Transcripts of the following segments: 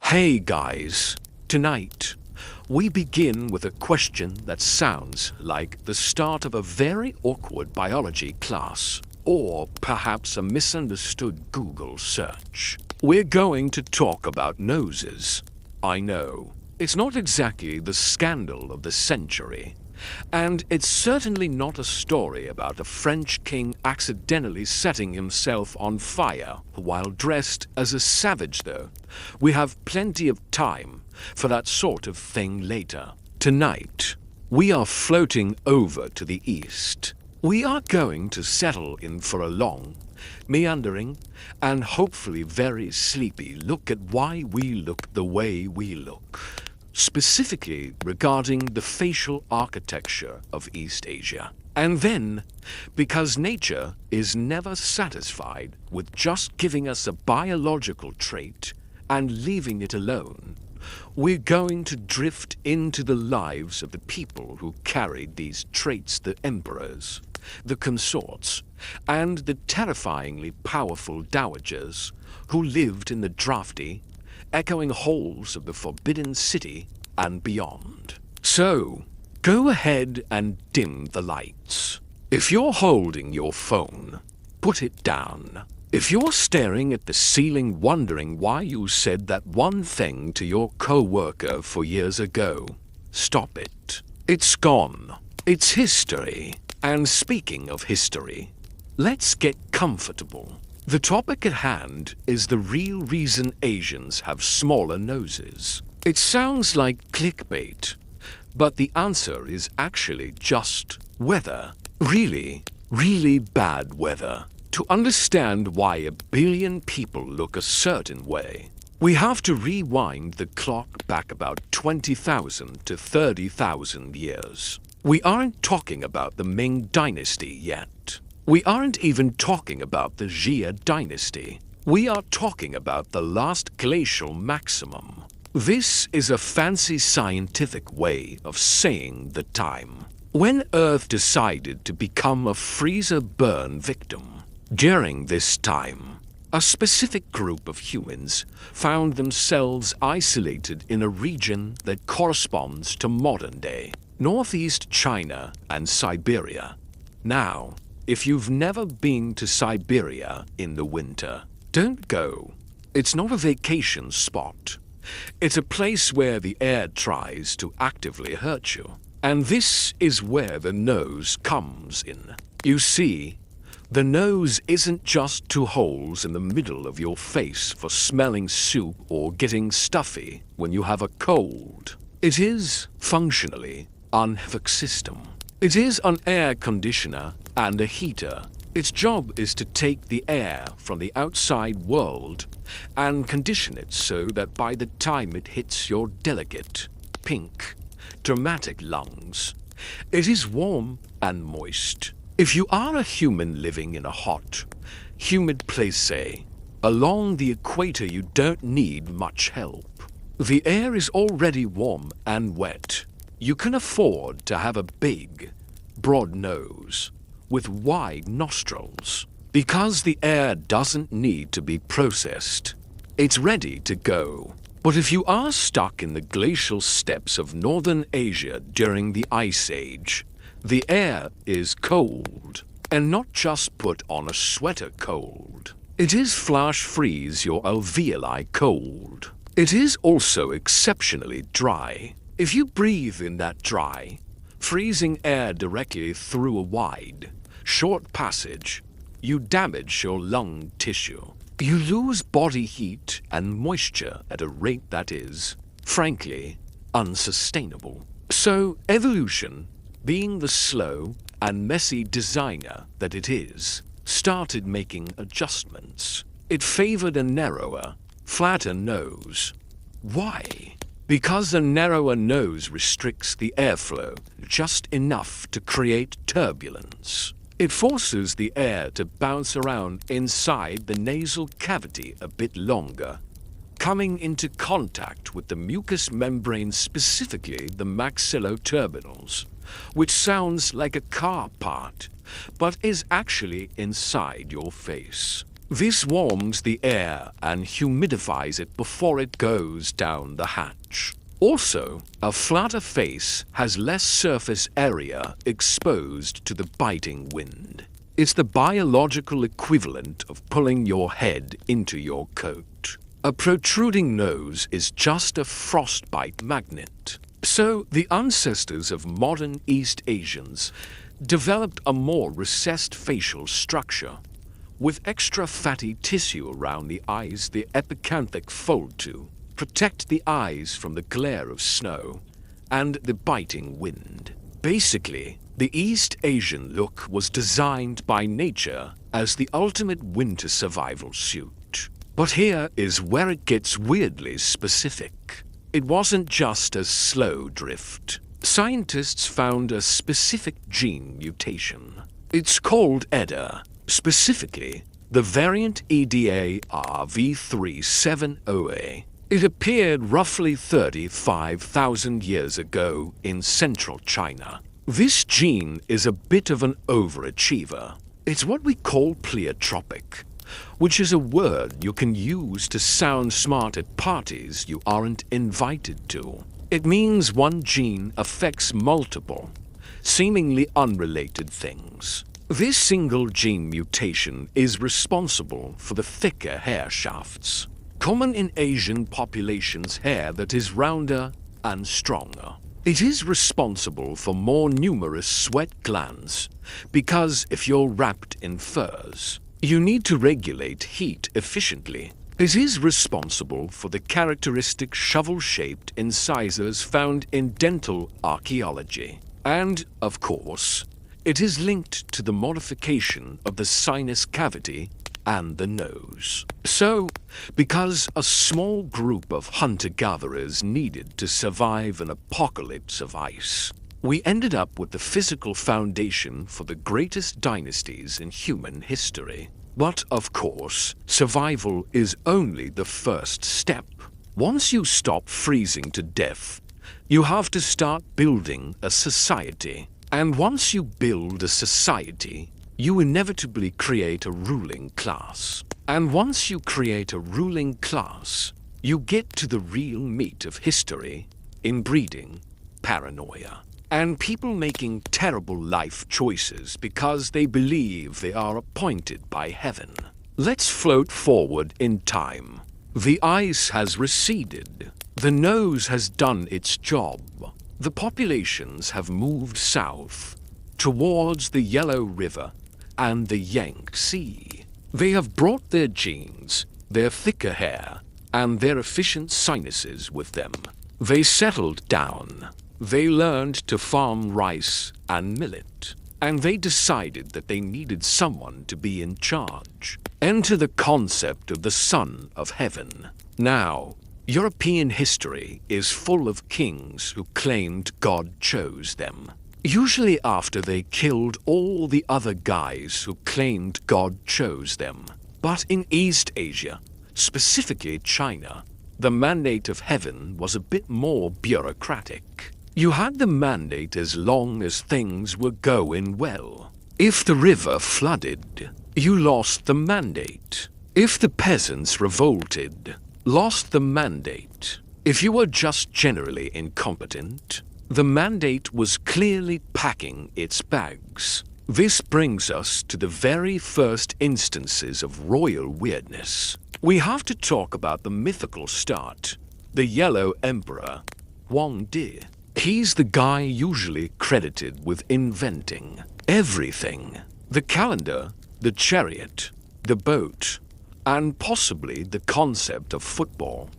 Hey guys, tonight we begin with a question that sounds like the start of a very awkward biology class, or perhaps a misunderstood Google search. We're going to talk about noses. I know, it's not exactly the scandal of the century, and it's certainly not a story about a French king accidentally setting himself on fire while dressed as a savage, though. We have plenty of time for that sort of thing later. Tonight, we are floating over to the east. We are going to settle in for a long, meandering, and hopefully very sleepy look at why we look the way we look. Specifically regarding the facial architecture of East Asia. And then, because nature is never satisfied with just giving us a biological trait and leaving it alone, we're going to drift into the lives of the people who carried these traits, the emperors, the consorts, and the terrifyingly powerful dowagers who lived in the drafty, echoing halls of the Forbidden City and beyond. So, go ahead and dim the lights. If you're holding your phone, put it down. If you're staring at the ceiling wondering why you said that one thing to your co-worker 4 years ago, stop it. It's gone. It's history. And speaking of history, let's get comfortable. The topic at hand is the real reason Asians have smaller noses. It sounds like clickbait, but the answer is actually just weather. Really, really bad weather. To understand why 1 billion people look a certain way, we have to rewind the clock back about 20,000 to 30,000 years. We aren't talking about the Ming Dynasty yet. We aren't even talking about the Jia Dynasty. We are talking about the last glacial maximum. This is a fancy scientific way of saying the time when Earth decided to become a freezer burn victim. During this time, a specific group of humans found themselves isolated in a region that corresponds to modern-day Northeast China and Siberia. Now, if you've never been to Siberia in the winter, don't go. It's not a vacation spot. It's a place where the air tries to actively hurt you. And this is where the nose comes in. You see, the nose isn't just 2 holes in the middle of your face for smelling soup or getting stuffy when you have a cold. It is, functionally, an HVAC system. It is an air conditioner and a heater. Its job is to take the air from the outside world and condition it so that by the time it hits your delicate, pink, dramatic lungs, it is warm and moist. If you are a human living in a hot, humid place, say, along the equator, you don't need much help. The air is already warm and wet. You can afford to have a big, broad nose with wide nostrils, because the air doesn't need to be processed. It's ready to go. But if you are stuck in the glacial steppes of northern Asia during the Ice Age, the air is cold, and not just put on a sweater cold. It is flash freeze your alveoli cold. It is also exceptionally dry. If you breathe in that dry, freezing air directly through a wide, short passage, you damage your lung tissue. You lose body heat and moisture at a rate that is, frankly, unsustainable. So evolution, being the slow and messy designer that it is, started making adjustments. It favored a narrower, flatter nose. Why? Because a narrower nose restricts the airflow just enough to create turbulence. It forces the air to bounce around inside the nasal cavity a bit longer, coming into contact with the mucous membrane, specifically the maxilloturbinals, which sounds like a car part, but is actually inside your face. This warms the air and humidifies it before it goes down the hatch. Also, a flatter face has less surface area exposed to the biting wind. It's the biological equivalent of pulling your head into your coat. A protruding nose is just a frostbite magnet. So, the ancestors of modern East Asians developed a more recessed facial structure, with extra fatty tissue around the eyes the epicanthic fold to protect the eyes from the glare of snow and the biting wind. Basically, the East Asian look was designed by nature as the ultimate winter survival suit. But here is where it gets weirdly specific. It wasn't just a slow drift. Scientists found a specific gene mutation. It's called EDA, specifically the variant EDA-RV370A. It appeared roughly 35,000 years ago in central China. This gene is a bit of an overachiever. It's what we call pleiotropic, which is a word you can use to sound smart at parties you aren't invited to. It means one gene affects multiple, seemingly unrelated things. This single gene mutation is responsible for the thicker hair shafts, common in Asian populations' hair that is rounder and stronger. It is responsible for more numerous sweat glands, because if you're wrapped in furs, you need to regulate heat efficiently. It is responsible for the characteristic shovel-shaped incisors found in dental archaeology. And, of course, it is linked to the modification of the sinus cavity and the nose. So, because a small group of hunter-gatherers needed to survive an apocalypse of ice, we ended up with the physical foundation for the greatest dynasties in human history. But, of course, survival is only the first step. Once you stop freezing to death, you have to start building a society. And once you build a society, you inevitably create a ruling class. And once you create a ruling class, you get to the real meat of history, inbreeding paranoia. And people making terrible life choices because they believe they are appointed by heaven. Let's float forward in time. The ice has receded. The nose has done its job. The populations have moved south, towards the Yellow River and the Yangtze. They have brought their genes, their thicker hair, and their efficient sinuses with them. They settled down. They learned to farm rice and millet, and they decided that they needed someone to be in charge. Enter the concept of the Son of Heaven. Now, European history is full of kings who claimed God chose them, usually after they killed all the other guys who claimed God chose them. But in East Asia, specifically China, the mandate of heaven was a bit more bureaucratic. You had the mandate as long as things were going well. If the river flooded, you lost the mandate. If the peasants revolted, lost the mandate. If you were just generally incompetent, the mandate was clearly packing its bags. This brings us to the very first instances of royal weirdness. We have to talk about the mythical start, the Yellow Emperor, Huang Di. He's the guy usually credited with inventing everything. The calendar, the chariot, the boat, and possibly the concept of football,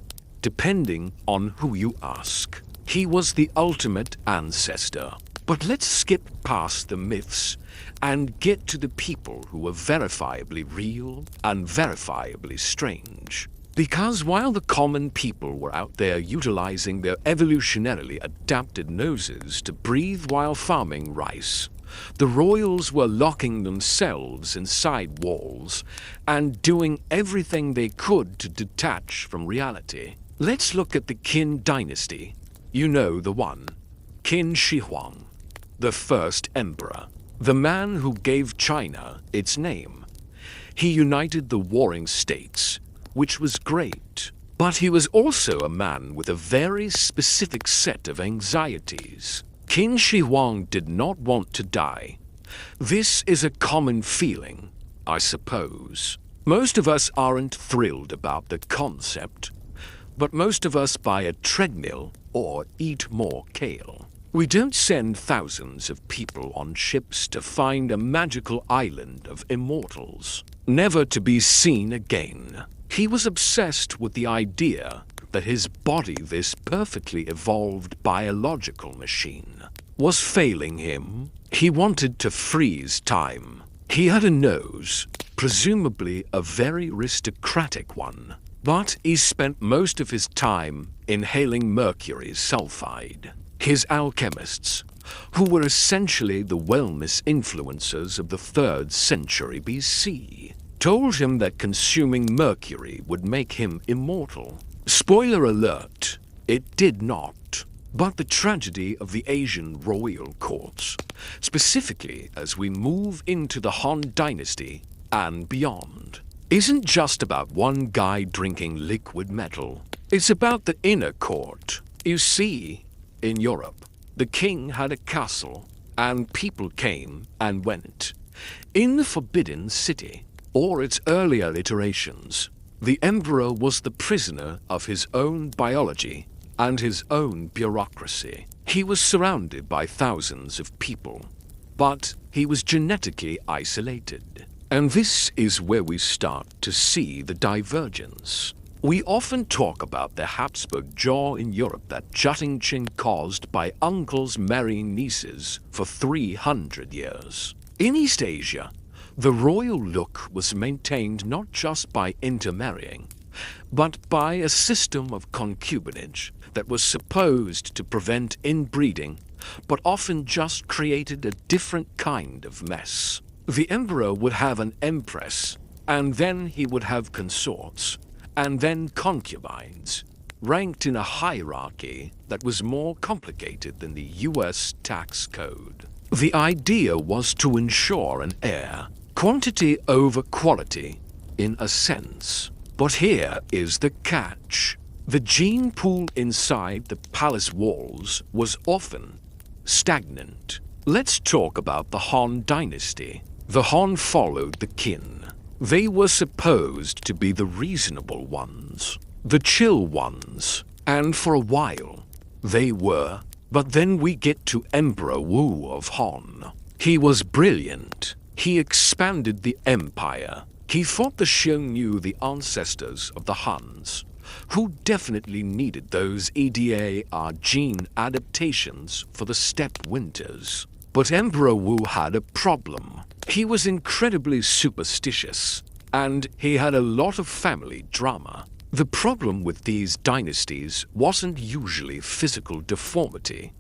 depending on who you ask. He was the ultimate ancestor. But let's skip past the myths and get to the people who were verifiably real and verifiably strange. Because while the common people were out there utilizing their evolutionarily adapted noses to breathe while farming rice, the royals were locking themselves inside walls and doing everything they could to detach from reality. Let's look at the Qin dynasty. You know the one. Qin Shi Huang, the first emperor, the man who gave China its name. He united the warring states, which was great. But he was also a man with a very specific set of anxieties. Qin Shi Huang did not want to die. This is a common feeling, I suppose. Most of us aren't thrilled about the concept, but most of us buy a treadmill or eat more kale. We don't send thousands of people on ships to find a magical island of immortals, never to be seen again. He was obsessed with the idea that his body, this perfectly evolved biological machine, was failing him. He wanted to freeze time. He had a nose, presumably a very aristocratic one, but he spent most of his time inhaling mercury sulfide. His alchemists, who were essentially the wellness influencers of the 3rd century BC, told him that consuming mercury would make him immortal. Spoiler alert, it did not. But the tragedy of the Asian royal courts, specifically as we move into the Han Dynasty and beyond, isn't just about one guy drinking liquid metal. It's about the inner court. You see, in Europe, the king had a castle, and people came and went. In the Forbidden City, or its earlier iterations, the emperor was the prisoner of his own biology and his own bureaucracy. He was surrounded by thousands of people, but he was genetically isolated. And this is where we start to see the divergence. We often talk about the Habsburg jaw in Europe, that jutting chin caused by uncles marrying nieces for 300 years. In East Asia, the royal look was maintained not just by intermarrying, but by a system of concubinage that was supposed to prevent inbreeding, but often just created a different kind of mess. The emperor would have an empress, and then he would have consorts, and then concubines, ranked in a hierarchy that was more complicated than the US tax code. The idea was to ensure an heir, quantity over quality, in a sense. But here is the catch. The gene pool inside the palace walls was often stagnant. Let's talk about the Han Dynasty. The Han followed the Qin. They were supposed to be the reasonable ones, the chill ones, and for a while they were. But then we get to Emperor Wu of Han. He was brilliant. He expanded the empire. He fought the Xiongnu, the ancestors of the Huns, who definitely needed those EDA gene adaptations for the steppe winters. But Emperor Wu had a problem. He was incredibly superstitious, and he had a lot of family drama. The problem with these dynasties wasn't usually physical deformity,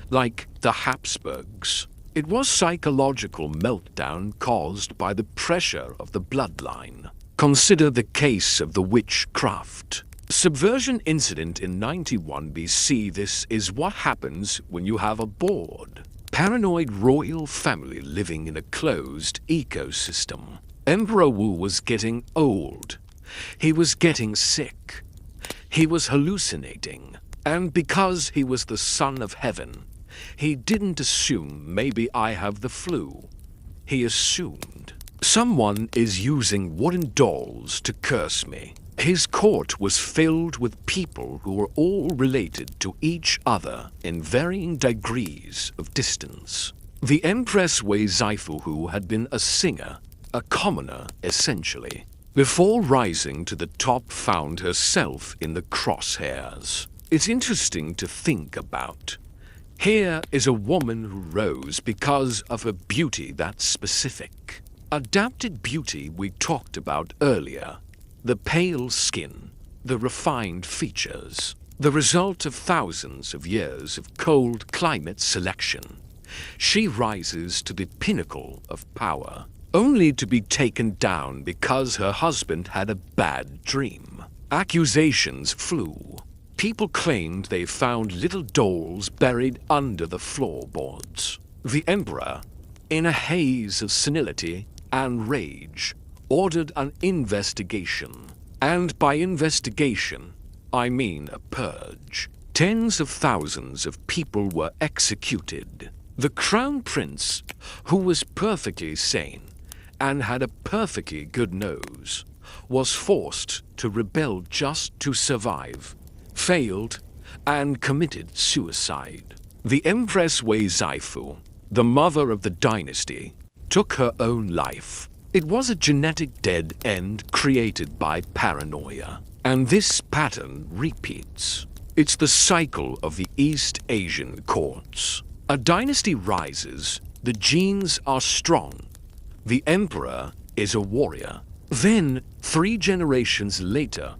like the Habsburgs. It was psychological meltdown caused by the pressure of the bloodline. Consider the case of the witchcraft. Subversion incident in 91 BC. This is what happens when you have a bored, paranoid royal family living in a closed ecosystem. Emperor Wu was getting old. He was getting sick. He was hallucinating. And because he was the son of heaven, he didn't assume maybe I have the flu. He assumed someone is using wooden dolls to curse me. His court was filled with people who were all related to each other in varying degrees of distance. The Empress Wei Zaifu had been a singer, a commoner essentially, before rising to the top found herself in the crosshairs. It's interesting to think about. Here is a woman who rose because of her beauty that's specific. Adapted beauty we talked about earlier. The pale skin, the refined features, the result of thousands of years of cold climate selection. She rises to the pinnacle of power, only to be taken down because her husband had a bad dream. Accusations flew. People claimed they found little dolls buried under the floorboards. The emperor, in a haze of senility and rage, ordered an investigation. And by investigation, I mean a purge. Tens of thousands of people were executed. The crown prince, who was perfectly sane and had a perfectly good nose, was forced to rebel just to survive, failed, and committed suicide. The Empress Wei Zaifu, the mother of the dynasty, took her own life. It was a genetic dead end created by paranoia. And this pattern repeats. It's the cycle of the East Asian courts. A dynasty rises, the genes are strong. The emperor is a warrior. Then, 3 generations later,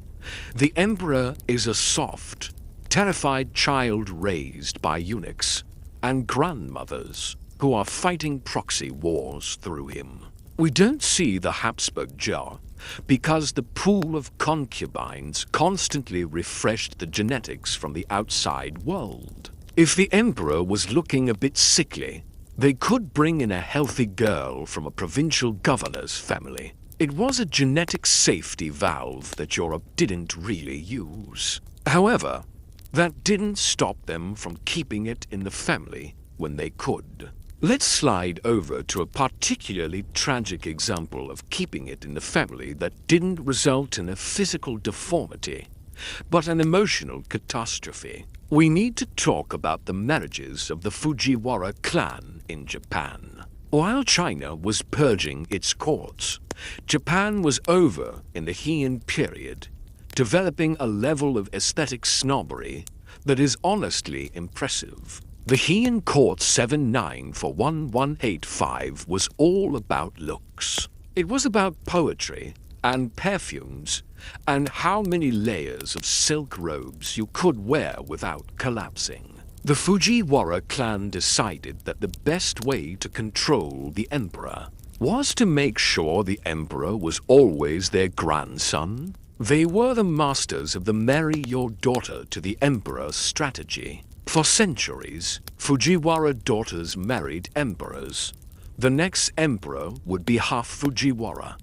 the emperor is a soft, terrified child raised by eunuchs and grandmothers who are fighting proxy wars through him. We don't see the Habsburg jar because the pool of concubines constantly refreshed the genetics from the outside world. If the emperor was looking a bit sickly, they could bring in a healthy girl from a provincial governor's family. It was a genetic safety valve that Europe didn't really use. However, that didn't stop them from keeping it in the family when they could. Let's slide over to a particularly tragic example of keeping it in the family that didn't result in a physical deformity, but an emotional catastrophe. We need to talk about the marriages of the Fujiwara clan in Japan. While China was purging its courts, Japan was over in the Heian period, developing a level of aesthetic snobbery that is honestly impressive. The Heian Court 7941-1185 was all about looks. It was about poetry and perfumes and how many layers of silk robes you could wear without collapsing. The Fujiwara clan decided that the best way to control the emperor was to make sure the emperor was always their grandson. They were the masters of the marry your daughter to the emperor strategy. For centuries, Fujiwara daughters married emperors. The next emperor would be half Fujiwara.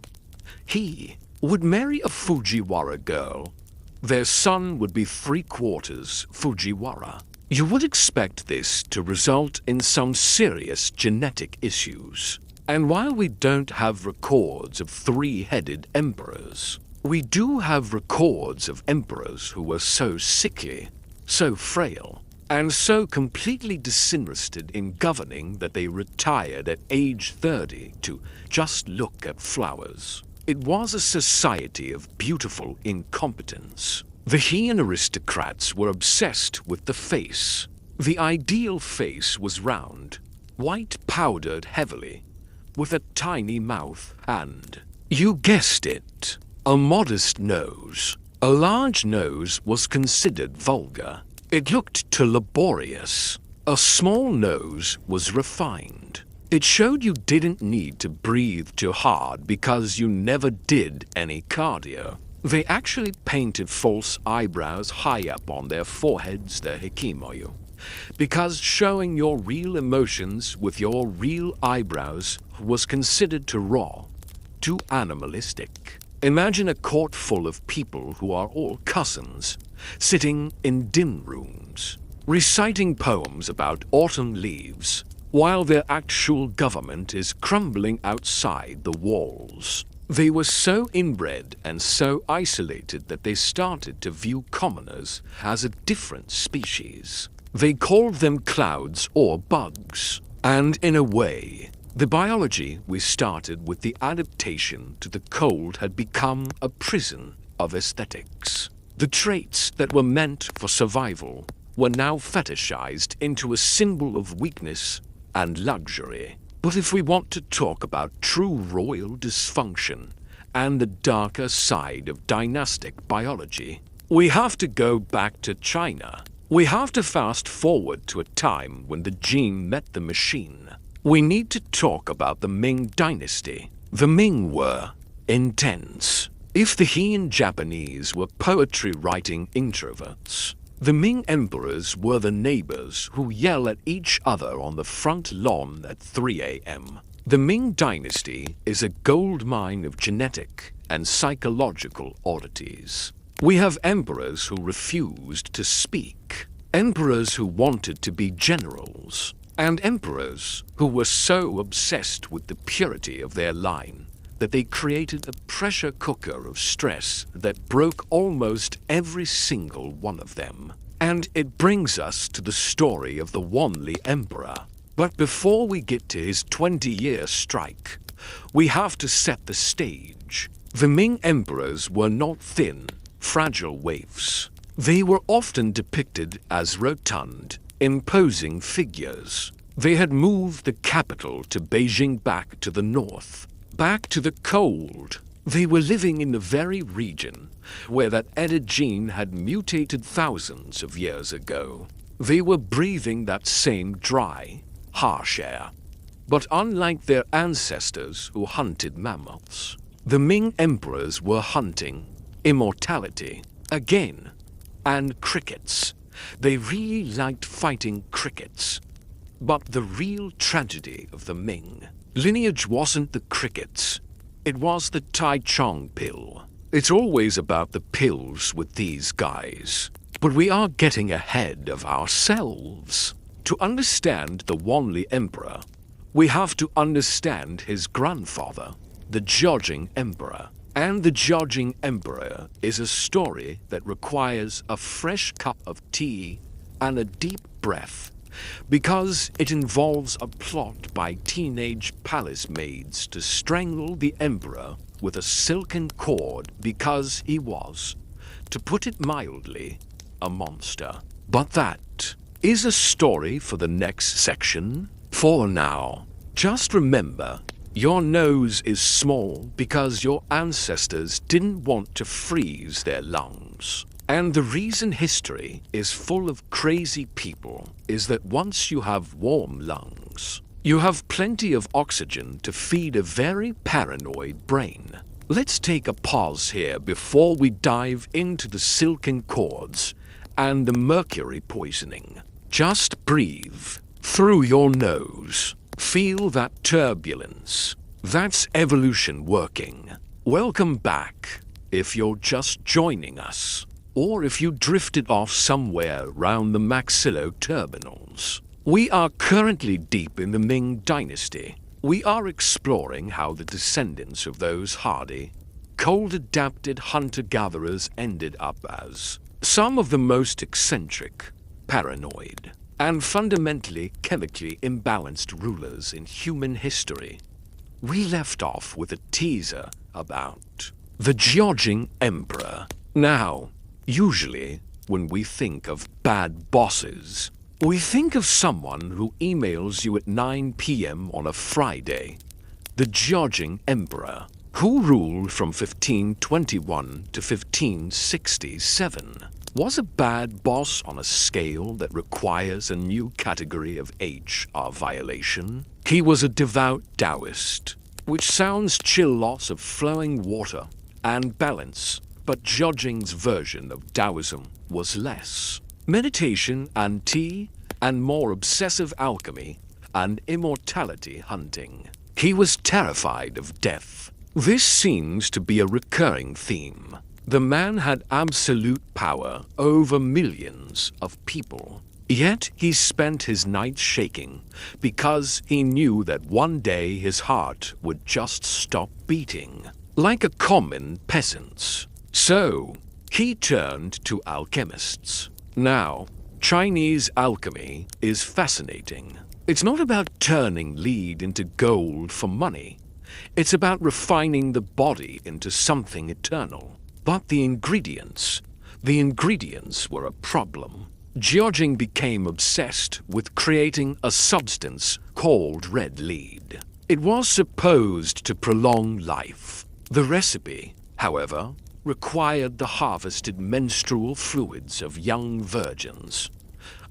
He would marry a Fujiwara girl. Their son would be 3/4 Fujiwara. You would expect this to result in some serious genetic issues. And while we don't have records of 3-headed emperors, we do have records of emperors who were so sickly, so frail, and so completely disinterested in governing that they retired at age 30 to just look at flowers. It was a society of beautiful incompetence. The Heian aristocrats were obsessed with the face. The ideal face was round, white powdered heavily, with a tiny mouth and, you guessed it, a modest nose. A large nose was considered vulgar. It looked too laborious. A small nose was refined. It showed you didn't need to breathe too hard because you never did any cardio. They actually painted false eyebrows high up on their foreheads, their hikimoyu, because showing your real emotions with your real eyebrows was considered too raw, too animalistic. Imagine a court full of people who are all cousins, sitting in dim rooms, reciting poems about autumn leaves, while their actual government is crumbling outside the walls. They were so inbred and so isolated that they started to view commoners as a different species. They called them clouds or bugs. And in a way, the biology we started with the adaptation to the cold had become a prison of aesthetics. The traits that were meant for survival were now fetishized into a symbol of weakness and luxury. But if we want to talk about true royal dysfunction and the darker side of dynastic biology, we have to go back to China. We have to fast forward to a time when the gene met the machine. We need to talk about the Ming dynasty. The Ming were intense. If the Heian Japanese were poetry-writing introverts, the Ming emperors were the neighbors who yell at each other on the front lawn at 3 a.m. The Ming Dynasty is a gold mine of genetic and psychological oddities. We have emperors who refused to speak, emperors who wanted to be generals, and emperors who were so obsessed with the purity of their line that they created a pressure cooker of stress that broke almost every single one of them. And it brings us to the story of the Wanli Emperor. But before we get to his 20-year strike, we have to set the stage. The Ming emperors were not thin, fragile waifs. They were often depicted as rotund, imposing figures. They had moved the capital to Beijing back to the north, back to the cold. They were living in the very region where that edited gene had mutated thousands of years ago. They were breathing that same dry, harsh air. But unlike their ancestors who hunted mammoths, the Ming emperors were hunting immortality again, and crickets. They really liked fighting crickets. But the real tragedy of the Ming lineage wasn't the crickets. It was the Tai Chong pill. It's always about the pills with these guys. But we are getting ahead of ourselves. To understand the Wanli Emperor, we have to understand his grandfather, the Jiaojing Emperor. And the Jiaojing Emperor is a story that requires a fresh cup of tea and a deep breath, because it involves a plot by teenage palace maids to strangle the emperor with a silken cord because he was, to put it mildly, a monster. But that is a story for the next section. For now, just remember, your nose is small because your ancestors didn't want to freeze their lungs. And the reason history is full of crazy people is that once you have warm lungs, you have plenty of oxygen to feed a very paranoid brain. Let's take a pause here before we dive into the silken cords and the mercury poisoning. Just breathe through your nose. Feel that turbulence. That's evolution working. Welcome back if you're just joining us, or if you drifted off somewhere round the maxilloterminals. We are currently deep in the Ming Dynasty. We are exploring how the descendants of those hardy, cold-adapted hunter-gatherers ended up as some of the most eccentric, paranoid, and fundamentally chemically imbalanced rulers in human history. We left off with a teaser about the Jiaojing Emperor. Now, usually, when we think of bad bosses, we think of someone who emails you at 9 p.m. on a Friday. The Jiaojing Emperor, who ruled from 1521 to 1567, was a bad boss on a scale that requires a new category of HR violation. He was a devout Taoist, which sounds chill loss of flowing water and balance, but Jiaojing's version of Taoism was less. Meditation and tea and more obsessive alchemy and immortality hunting. He was terrified of death. This seems to be a recurring theme. The man had absolute power over millions of people. Yet he spent his nights shaking because he knew that one day his heart would just stop beating, like a common peasant's. So he turned to alchemists. Now, Chinese alchemy is fascinating. It's not about turning lead into gold for money. It's about refining the body into something eternal. But the ingredients were a problem. Jiaojing became obsessed with creating a substance called red lead. It was supposed to prolong life. The recipe, however, required the harvested menstrual fluids of young virgins.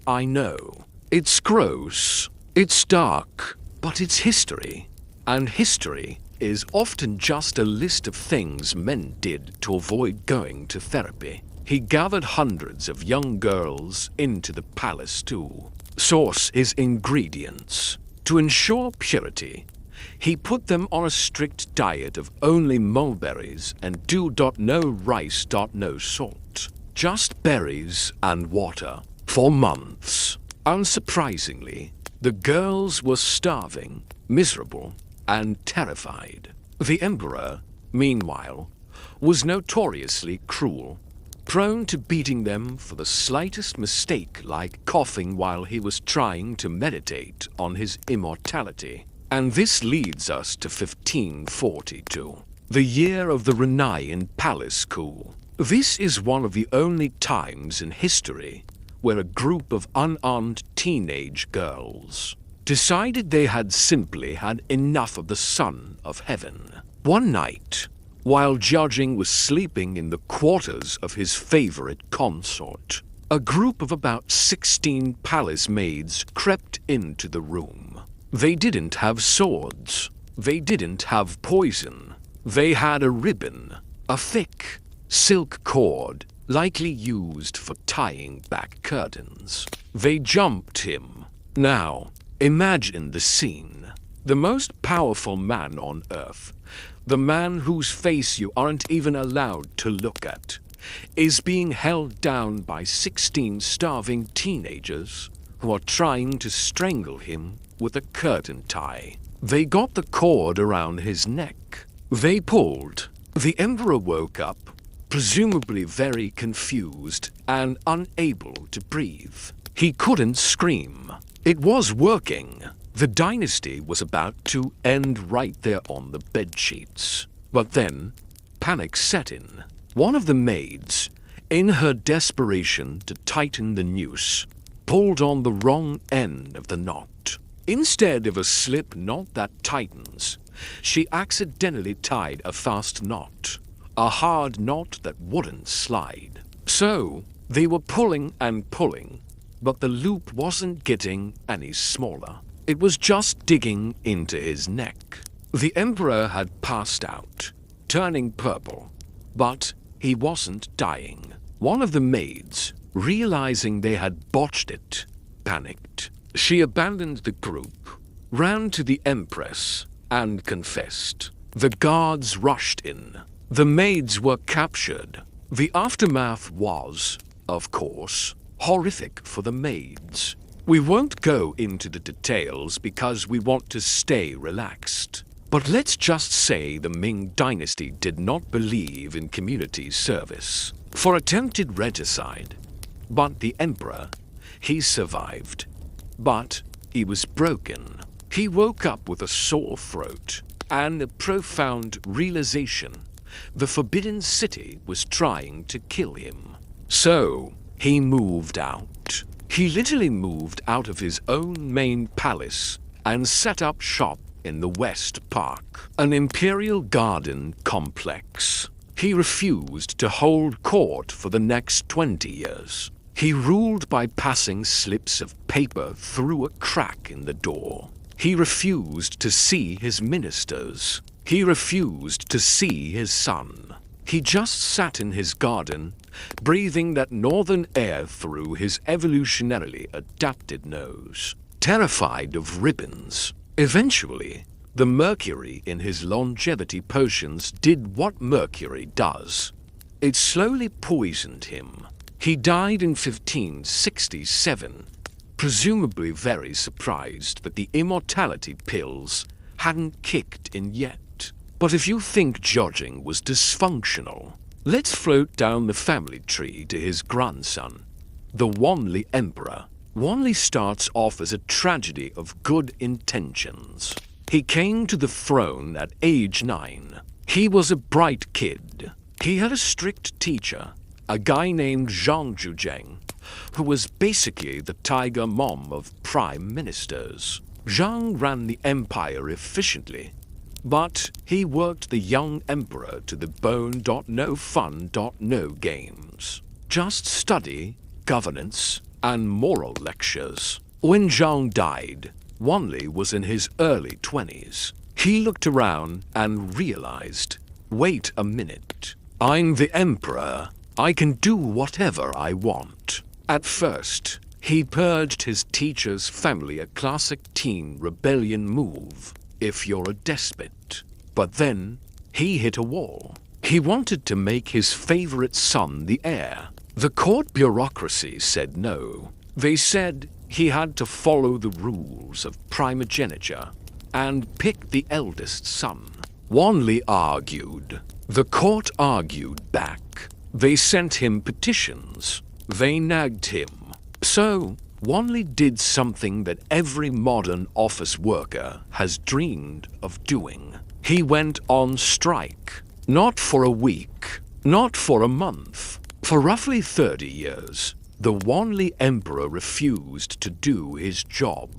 I know, it's gross, it's dark, but it's history. And history is often just a list of things men did to avoid going to therapy. He gathered hundreds of young girls into the palace to source his ingredients. To ensure purity, He put them on a strict diet of only mulberries and no rice, no salt. Just berries and water for months. Unsurprisingly, the girls were starving, miserable, and terrified. The emperor, meanwhile, was notoriously cruel, prone to beating them for the slightest mistake, like coughing while he was trying to meditate on his immortality. And this leads us to 1542, the year of the Rhenaean palace coup. This is one of the only times in history where a group of unarmed teenage girls decided they had simply had enough of the Son of Heaven. One night, while Jiajing was sleeping in the quarters of his favorite consort, a group of about 16 palace maids crept into the room. They didn't have swords. They didn't have poison. They had a ribbon, a thick silk cord, likely used for tying back curtains. They jumped him. Now, imagine the scene. The most powerful man on earth, the man whose face you aren't even allowed to look at, is being held down by 16 starving teenagers who are trying to strangle him with a curtain tie. They got the cord around his neck. They pulled. The emperor woke up, presumably very confused and unable to breathe. He couldn't scream. It was working. The dynasty was about to end right there on the bedsheets. But then, panic set in. One of the maids, in her desperation to tighten the noose, pulled on the wrong end of the knot. Instead of a slip knot that tightens, she accidentally tied a fast knot. A hard knot that wouldn't slide. So, they were pulling and pulling, but the loop wasn't getting any smaller. It was just digging into his neck. The emperor had passed out, turning purple, but he wasn't dying. One of the maids, realizing they had botched it, panicked. She abandoned the group, ran to the empress, and confessed. The guards rushed in. The maids were captured. The aftermath was, of course, horrific for the maids. We won't go into the details because we want to stay relaxed. But let's just say the Ming dynasty did not believe in community service for attempted regicide. But the emperor, he survived. But he was broken. He woke up with a sore throat and a profound realization. The Forbidden City was trying to kill him. So, he moved out. He literally moved out of his own main palace and set up shop in the West Park, an imperial garden complex. He refused to hold court for the next 20 years. He ruled by passing slips of paper through a crack in the door. He refused to see his ministers. He refused to see his son. He just sat in his garden, breathing that northern air through his evolutionarily adapted nose, terrified of ribbons. Eventually, the mercury in his longevity potions did what mercury does. It slowly poisoned him. He died in 1567, presumably very surprised that the immortality pills hadn't kicked in yet. But if you think Jiajing was dysfunctional, let's float down the family tree to his grandson, the Wanli Emperor. Wanli starts off as a tragedy of good intentions. He came to the throne at age 9. He was a bright kid. He had a strict teacher, a guy named Zhang Zhuzheng, who was basically the tiger mom of prime ministers. Zhang ran the empire efficiently, but he worked the young emperor to the bone. No fun. No games. Just study, governance, and moral lectures. When Zhang died, Wanli was in his early 20s. He looked around and realized, wait a minute, I'm the emperor. I can do whatever I want. At first, he purged his teacher's family, a classic teen rebellion move. if you're a despot. But then he hit a wall. He wanted to make his favorite son the heir. The court bureaucracy said no. They said he had to follow the rules of primogeniture and pick the eldest son. Wanli argued. The court argued back. They sent him petitions. They nagged him. So Wanli did something that every modern office worker has dreamed of doing. He went on strike. Not for a week, not for a month. For roughly 30 years, the Wanli Emperor refused to do his job.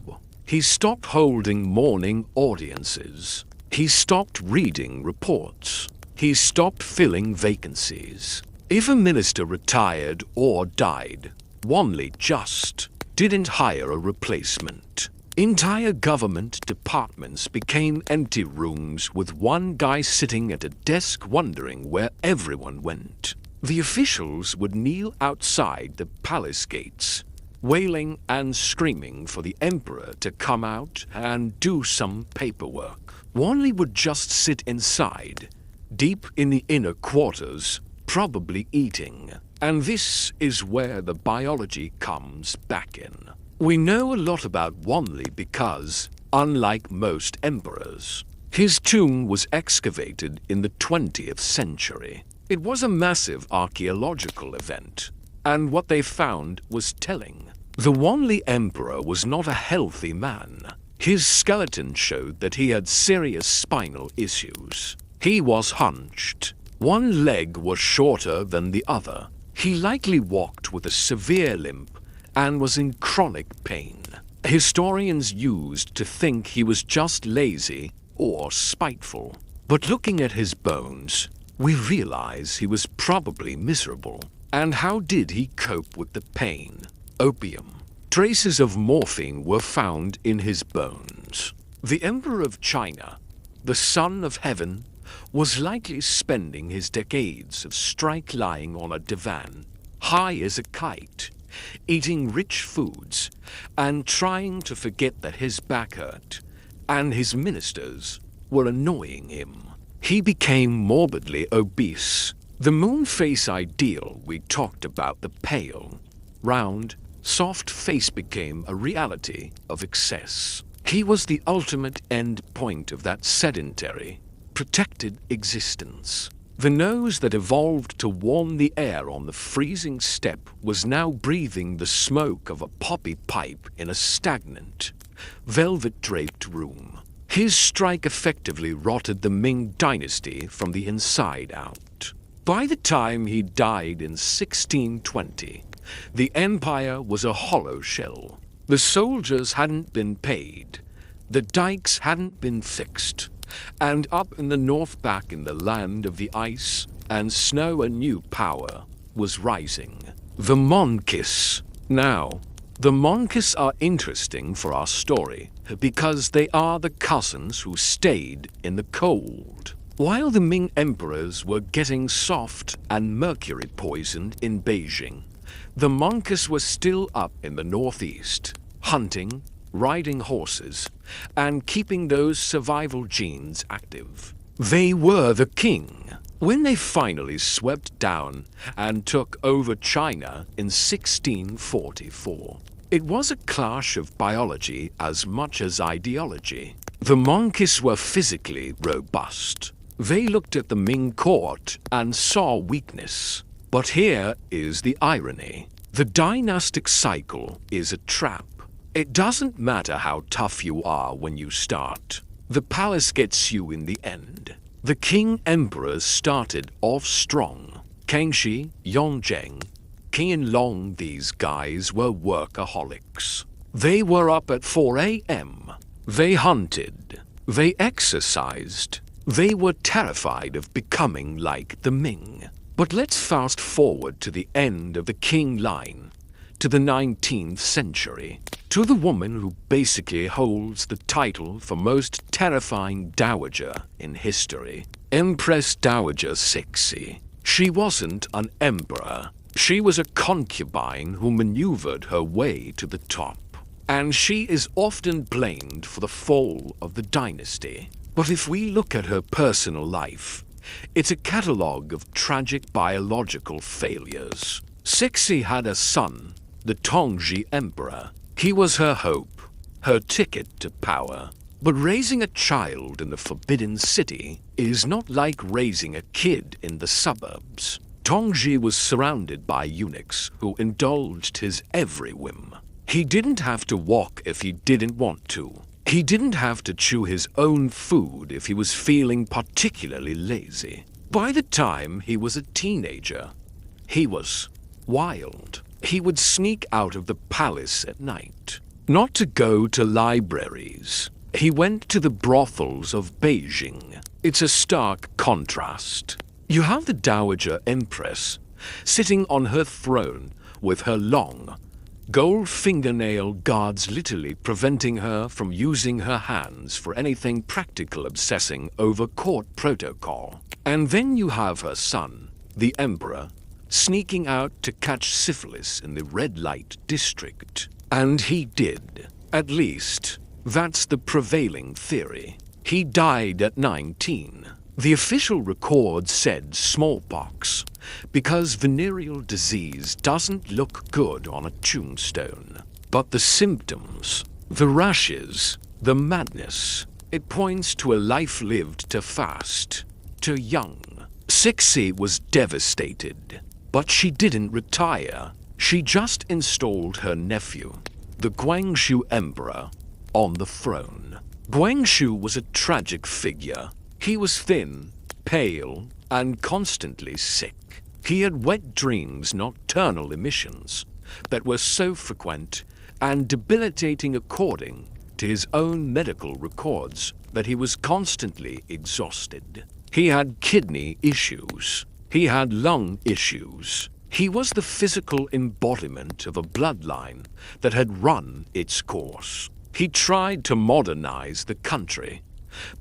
He stopped holding morning audiences. He stopped reading reports. He stopped filling vacancies. If a minister retired or died, Wanli just didn't hire a replacement. Entire government departments became empty rooms with one guy sitting at a desk wondering where everyone went. The officials would kneel outside the palace gates, wailing and screaming for the emperor to come out and do some paperwork. Wanli would just sit inside, deep in the inner quarters, probably eating. And this is where the biology comes back in. We know a lot about Wanli because, unlike most emperors, his tomb was excavated in the 20th century. It was a massive archaeological event, and what they found was telling. The Wanli Emperor was not a healthy man. His skeleton showed that he had serious spinal issues. He was hunched. One leg was shorter than the other. He likely walked with a severe limp and was in chronic pain. Historians used to think he was just lazy or spiteful. But looking at his bones, we realize he was probably miserable. And how did he cope with the pain? Opium. Traces of morphine were found in his bones. The Emperor of China, the son of heaven, was likely spending his decades of strike lying on a divan, high as a kite, eating rich foods, and trying to forget that his back hurt, and his ministers were annoying him. He became morbidly obese. The moon face ideal we talked about, the pale, round, soft face became a reality of excess. He was the ultimate end point of that sedentary, protected existence. The nose that evolved to warm the air on the freezing steppe was now breathing the smoke of a poppy pipe in a stagnant, velvet-draped room. His strike effectively rotted the Ming dynasty from the inside out. By the time he died in 1620, the empire was a hollow shell. The soldiers hadn't been paid, the dikes hadn't been fixed, and up in the north, back in the land of the ice and snow, a new power was rising. The monkeys. Now, the monkeys are interesting for our story because they are the cousins who stayed in the cold. While the Ming emperors were getting soft and mercury poisoned in Beijing, the monkeys were still up in the northeast, hunting, riding horses, and keeping those survival genes active. They were the king. When they finally swept down and took over China in 1644, it was a clash of biology as much as ideology. The monkeys were physically robust. They looked at the Ming court and saw weakness. But here is the irony. The dynastic cycle is a trap. It doesn't matter how tough you are when you start. The palace gets you in the end. The king emperors started off strong. Kangxi, Yongzheng, Qianlong, these guys were workaholics. They were up at 4 a.m. They hunted. They exercised. They were terrified of becoming like the Ming. But let's fast forward to the end of the Qing line, to the 19th century, to the woman who basically holds the title for most terrifying dowager in history, Empress Dowager Cixi. She wasn't an emperor. She was a concubine who maneuvered her way to the top. and she is often blamed for the fall of the dynasty. But if we look at her personal life, it's a catalogue of tragic biological failures. Cixi had a son, the Tongji Emperor. He was her hope, her ticket to power. But raising a child in the Forbidden City is not like raising a kid in the suburbs. Tongji was surrounded by eunuchs who indulged his every whim. He didn't have to walk if he didn't want to. He didn't have to chew his own food if he was feeling particularly lazy. By the time he was a teenager, he was wild. He would sneak out of the palace at night, not to go to libraries. He went to the brothels of Beijing. It's a stark contrast. You have the Dowager Empress sitting on her throne with her long, gold fingernail guards literally preventing her from using her hands for anything practical, obsessing over court protocol. And then you have her son, the Emperor, sneaking out to catch syphilis in the red light district. And he did. At least, that's the prevailing theory. He died at 19. The official record said smallpox, because venereal disease doesn't look good on a tombstone. But the symptoms, the rashes, the madness, it points to a life lived too fast, too young. Cixi was devastated, but she didn't retire. She just installed her nephew, the Guangxu Emperor, on the throne. Guangxu was a tragic figure. He was thin, pale, and constantly sick. He had wet dreams, nocturnal emissions, that were so frequent and debilitating according to his own medical records that he was constantly exhausted. He had kidney issues. He had lung issues. He was the physical embodiment of a bloodline that had run its course. He tried to modernize the country,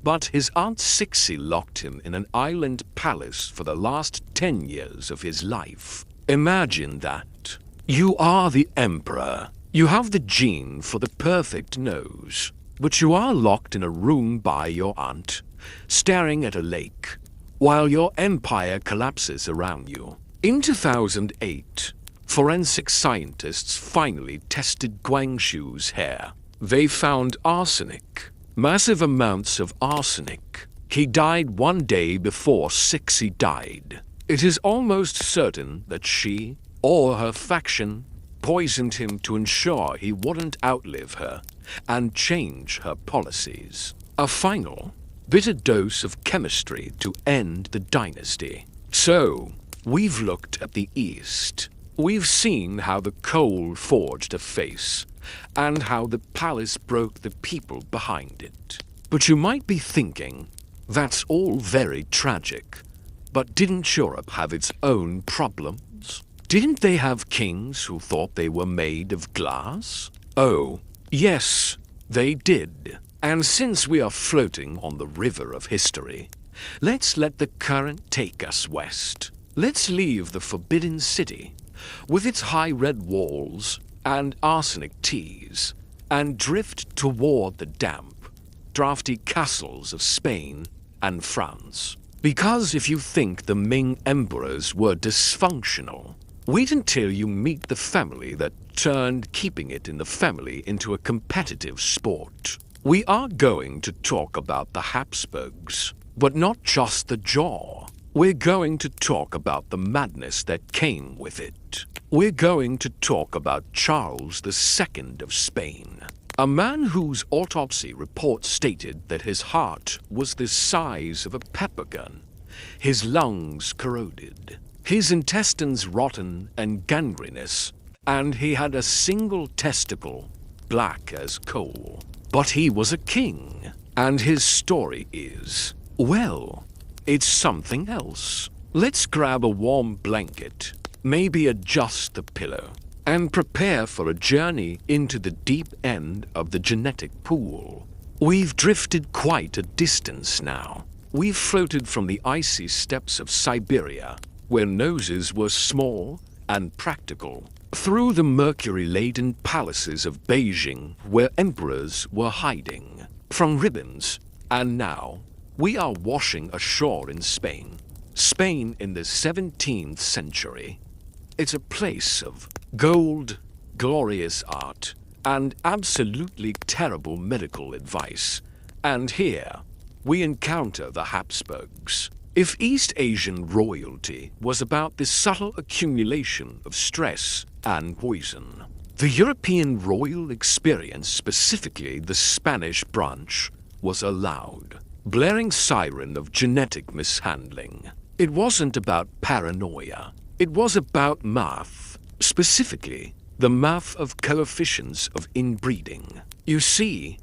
but his Aunt Cixi locked him in an island palace for the last 10 years of his life. Imagine that. You are the emperor. You have the gene for the perfect nose, but you are locked in a room by your aunt, staring at a lake, while your empire collapses around you. In 2008, forensic scientists finally tested Guangxu's hair. They found arsenic. Massive amounts of arsenic. He died one day before Cixi died. It is almost certain that she, or her faction, poisoned him to ensure he wouldn't outlive her and change her policies. A final, bitter dose of chemistry to end the dynasty. So, we've looked at the East. We've seen how the coal forged a face, and how the palace broke the people behind it. But you might be thinking, that's all very tragic, but didn't Europe have its own problems? Didn't they have kings who thought they were made of glass? Oh, yes, they did. And since we are floating on the river of history, let's let the current take us west. Let's leave the Forbidden City, with its high red walls and arsenic teas, and drift toward the damp, drafty castles of Spain and France. Because if you think the Ming emperors were dysfunctional, wait until you meet the family that turned keeping it in the family into a competitive sport. We are going to talk about the Habsburgs, but not just the jaw. We're going to talk about the madness that came with it. We're going to talk about Charles II of Spain, a man whose autopsy report stated that his heart was the size of a pepper gun, his lungs corroded, his intestines rotten and gangrenous, and he had a single testicle, black as coal. But he was a king, and his story is, well, it's something else. Let's grab a warm blanket, maybe adjust the pillow, and prepare for a journey into the deep end of the genetic pool. We've drifted quite a distance now. We've floated from the icy steppes of Siberia, where noses were small and practical, through the mercury-laden palaces of Beijing where emperors were hiding from ribbons, and now we are washing ashore in Spain. Spain in the 17th century. It's a place of gold, glorious art, and absolutely terrible medical advice. And here we encounter the Habsburgs. If East Asian royalty was about the subtle accumulation of stress and poison, the European royal experience, specifically the Spanish branch, was a loud, blaring siren of genetic mishandling. It wasn't about paranoia. It was about math, specifically the math of coefficients of inbreeding. You see,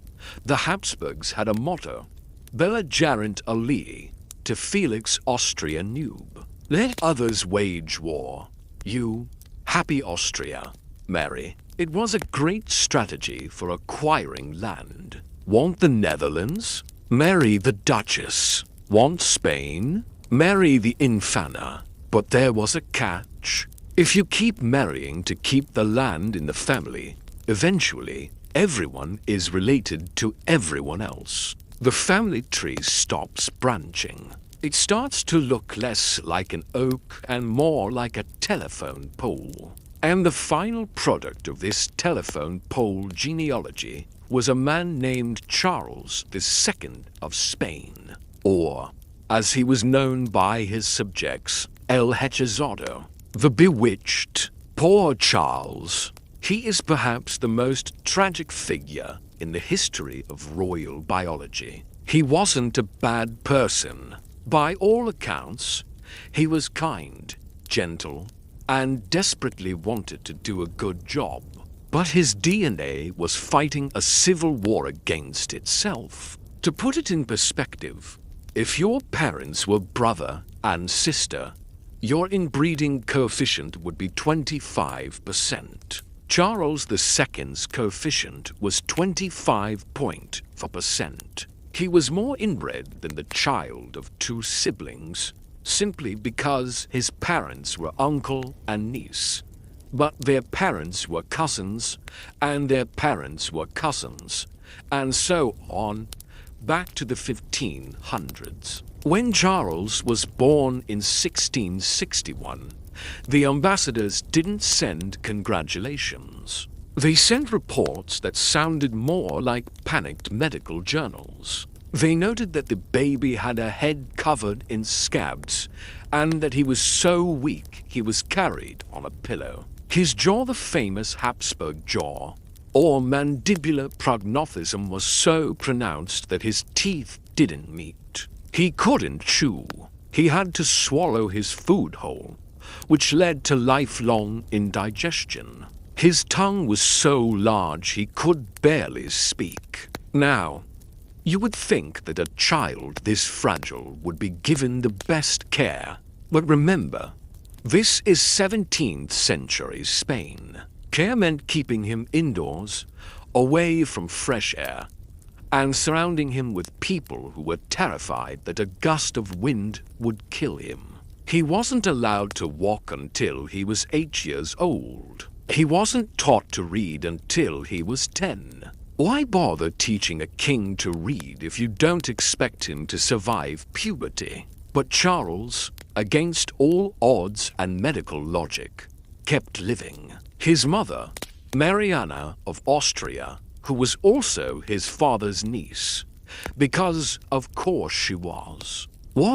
the Habsburgs had a motto, Bella gerent alii, to Felix Austria noob. Let others wage war. You, happy Austria, marry. It was a great strategy for acquiring land. Want the Netherlands? Marry the Duchess. Want Spain? Marry the Infana. But there was a catch. If you keep marrying to keep the land in the family, eventually everyone is related to everyone else. The family tree stops branching. It starts to look less like an oak and more like a telephone pole. And the final product of this telephone pole genealogy was a man named Charles II of Spain, or, as he was known by his subjects, El Hechizado, the Bewitched. Poor Charles. He is perhaps the most tragic figure in the history of royal biology. He wasn't a bad person. By all accounts, he was kind, gentle, and desperately wanted to do a good job. But his DNA was fighting a civil war against itself. To put it in perspective, if your parents were brother and sister, your inbreeding coefficient would be 25%. Charles II's coefficient was 25.4%. He was more inbred than the child of two siblings, simply because his parents were uncle and niece. But their parents were cousins, and their parents were cousins, and so on, back to the 1500s. When Charles was born in 1661, the ambassadors didn't send congratulations. They sent reports that sounded more like panicked medical journals. They noted that the baby had a head covered in scabs, and that he was so weak he was carried on a pillow. His jaw, the famous Habsburg jaw, or mandibular prognathism, was so pronounced that his teeth didn't meet. He couldn't chew. He had to swallow his food whole, which led to lifelong indigestion. His tongue was so large he could barely speak. Now, you would think that a child this fragile would be given the best care. But remember, this is 17th century Spain. Care meant keeping him indoors, away from fresh air, and surrounding him with people who were terrified that a gust of wind would kill him. He wasn't allowed to walk until he was 8 years old. He wasn't taught to read until he was 10. Why bother teaching a king to read if you don't expect him to survive puberty? But Charles, against all odds and medical logic, kept living. His mother, Mariana of Austria, who was also his father's niece, because of course she was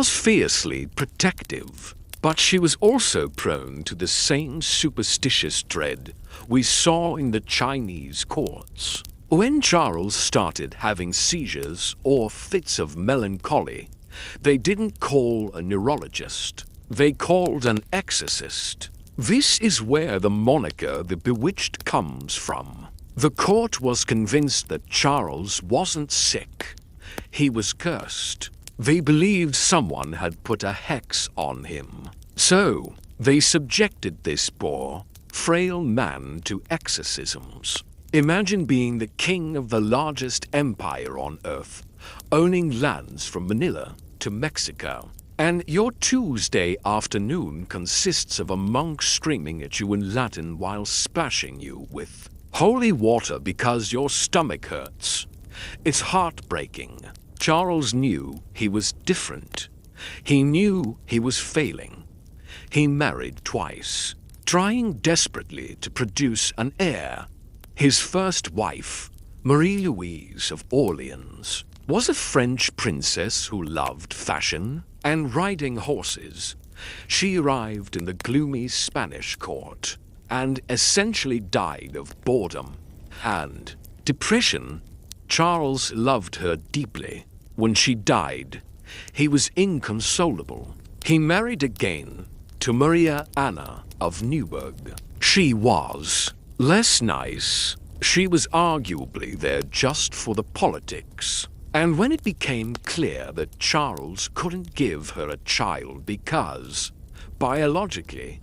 fiercely protective. But she was also prone to the same superstitious dread we saw in the Chinese courts. When Charles started having seizures or fits of melancholy, they didn't call a neurologist. They called an exorcist. This is where the moniker the Bewitched comes from. The court was convinced that Charles wasn't sick. He was cursed. They believed someone had put a hex on him. So, they subjected this poor, frail man to exorcisms. Imagine being the king of the largest empire on earth, owning lands from Manila to Mexico, And your Tuesday afternoon consists of a monk screaming at you in Latin while splashing you with holy water because your stomach hurts. It's heartbreaking. Charles knew he was different. He knew he was failing. He married twice, trying desperately to produce an heir. His first wife, Marie-Louise of Orleans, was a French princess who loved fashion and riding horses. She arrived in the gloomy Spanish court and essentially died of boredom and depression. Charles loved her deeply. When she died, he was inconsolable. He married again to Maria Anna of Neuburg. She was less nice. She was arguably there just for the politics. And when it became clear that Charles couldn't give her a child because, biologically,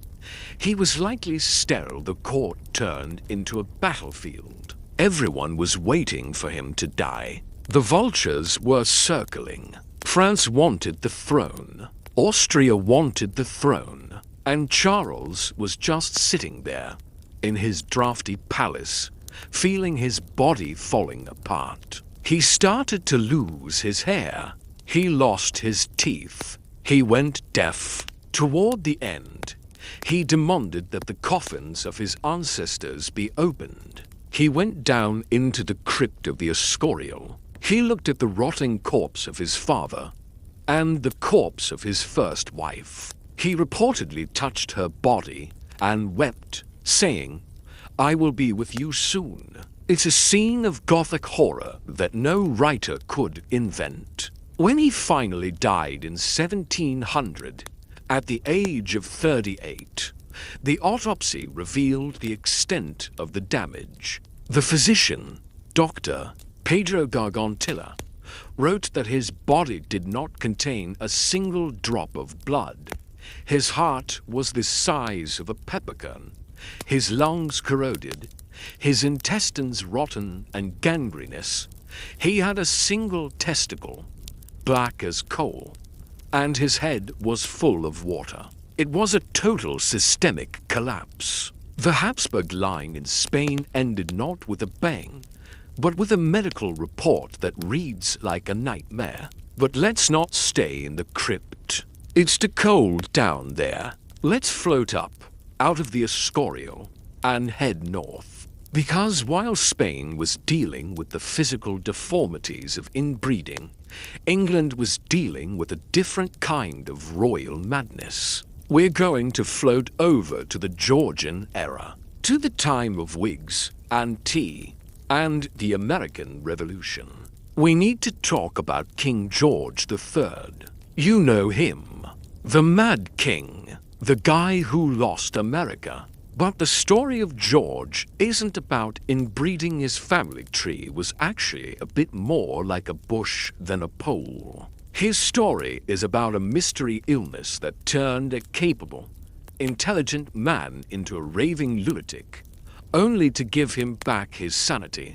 he was likely sterile, the court turned into a battlefield. Everyone was waiting for him to die. The vultures were circling. France wanted the throne. Austria wanted the throne. And Charles was just sitting there, in his drafty palace, feeling his body falling apart. He started to lose his hair. He lost his teeth. He went deaf. Toward the end, he demanded that the coffins of his ancestors be opened. He went down into the crypt of the Escorial. He looked at the rotting corpse of his father and the corpse of his first wife. He reportedly touched her body and wept, saying, "I will be with you soon." It's a scene of Gothic horror that no writer could invent. When he finally died in 1700, at the age of 38, the autopsy revealed the extent of the damage. The physician, Dr. Pedro Gargantilla, wrote that his body did not contain a single drop of blood. His heart was the size of a peppercorn, his lungs corroded, his intestines rotten and gangrenous. He had a single testicle, black as coal, and his head was full of water. It was a total systemic collapse. The Habsburg line in Spain ended not with a bang, but with a medical report that reads like a nightmare. But let's not stay in the crypt. It's too cold down there. Let's float up, out of the Escorial, and head north. Because while Spain was dealing with the physical deformities of inbreeding, England was dealing with a different kind of royal madness. We're going to float over to the Georgian era, to the time of wigs and tea, and the American Revolution. We need to talk about King George III. You know him, the Mad King, the guy who lost America. But the story of George isn't about inbreeding. His family tree was actually a bit more like a bush than a pole. His story is about a mystery illness that turned a capable, intelligent man into a raving lunatic, only to give him back his sanity,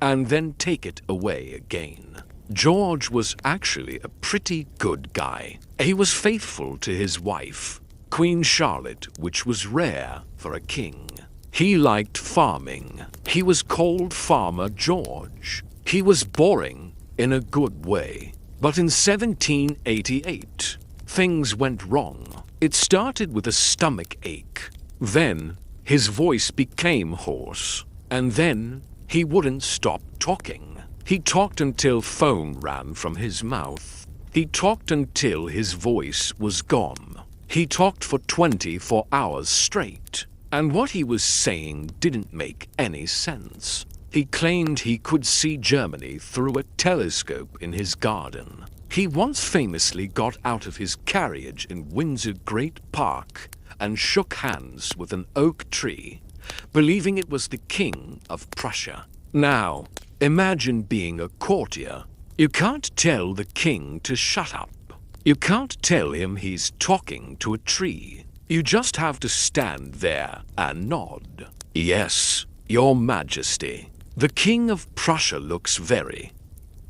and then take it away again. George was actually a pretty good guy. He was faithful to his wife, Queen Charlotte, which was rare for a king. He liked farming. He was called Farmer George. He was boring in a good way. But in 1788, things went wrong. It started with a stomach ache. Then his voice became hoarse. And then he wouldn't stop talking. He talked until foam ran from his mouth. He talked until his voice was gone. He talked for 24 hours straight, and what he was saying didn't make any sense. He claimed he could see Germany through a telescope in his garden. He once famously got out of his carriage in Windsor Great Park and shook hands with an oak tree, believing it was the King of Prussia. Now, imagine being a courtier. You can't tell the king to shut up. You can't tell him he's talking to a tree. You just have to stand there and nod. Yes, Your Majesty. The King of Prussia looks very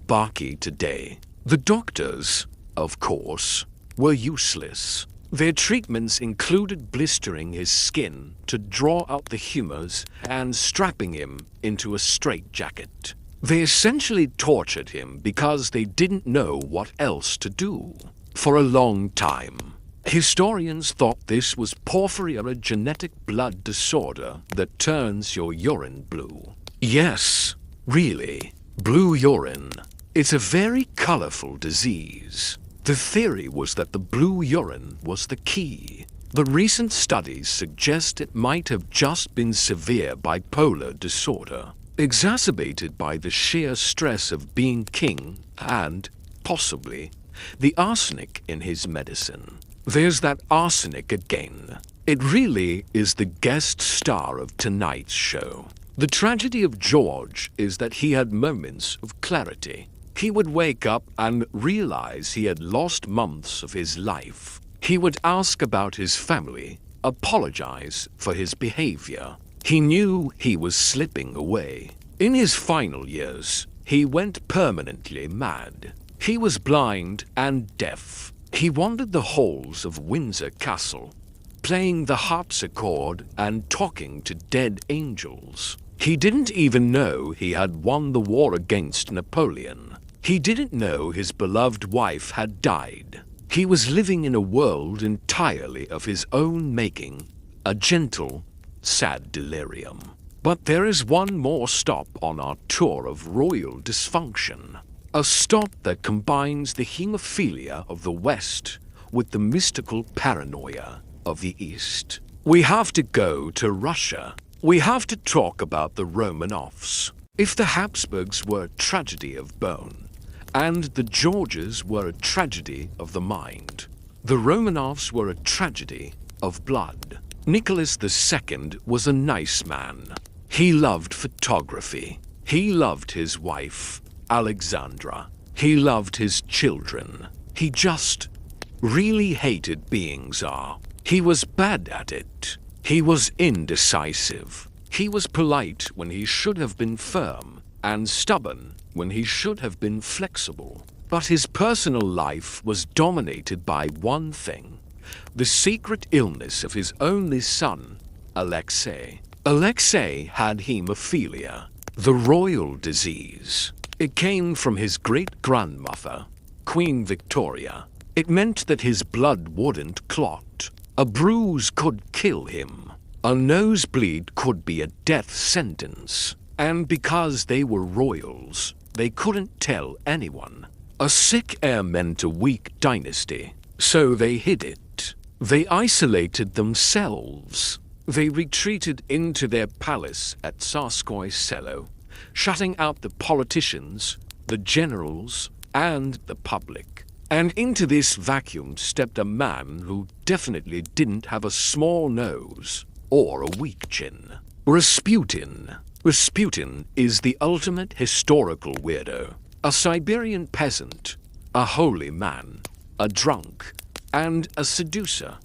barky today. The doctors, of course, were useless. Their treatments included blistering his skin to draw out the humors and strapping him into a straitjacket. They essentially tortured him because they didn't know what else to do. For a long time, historians thought this was porphyria, a genetic blood disorder that turns your urine blue. Yes, really, blue urine. It's a very colorful disease. The theory was that the blue urine was the key. But recent studies suggest it might have just been severe bipolar disorder, exacerbated by the sheer stress of being king and, possibly, the arsenic in his medicine. There's that arsenic again. It really is the guest star of tonight's show. The tragedy of George is that he had moments of clarity. He would wake up and realize he had lost months of his life. He would ask about his family, apologize for his behavior. He knew he was slipping away. In his final years, he went permanently mad. He was blind and deaf. He wandered the halls of Windsor Castle, playing the harpsichord and talking to dead angels. He didn't even know he had won the war against Napoleon. He didn't know his beloved wife had died. He was living in a world entirely of his own making, a gentle, sad delirium. But there is one more stop on our tour of royal dysfunction. A stop that combines the hemophilia of the West with the mystical paranoia of the East. We have to go to Russia. We have to talk about the Romanovs. If the Habsburgs were a tragedy of bone, and the Georges were a tragedy of the mind, the Romanovs were a tragedy of blood. Nicholas II was a nice man. He loved photography. He loved his wife, Alexandra. He loved his children. He just really hated being Tsar. He was bad at it. He was indecisive. He was polite when he should have been firm, and stubborn when he should have been flexible. But his personal life was dominated by one thing: the secret illness of his only son, Alexei. Alexei had hemophilia, the royal disease. It came from his great-grandmother, Queen Victoria. It meant that his blood wouldn't clot. A bruise could kill him. A nosebleed could be a death sentence. And because they were royals, they couldn't tell anyone. A sick heir meant a weak dynasty, so they hid it. They isolated themselves. They retreated into their palace at Tsarskoye Selo, shutting out the politicians, the generals, and the public. And into this vacuum stepped a man who definitely didn't have a small nose or a weak chin. Rasputin. Rasputin is the ultimate historical weirdo. A Siberian peasant, a holy man, a drunk, and a seducer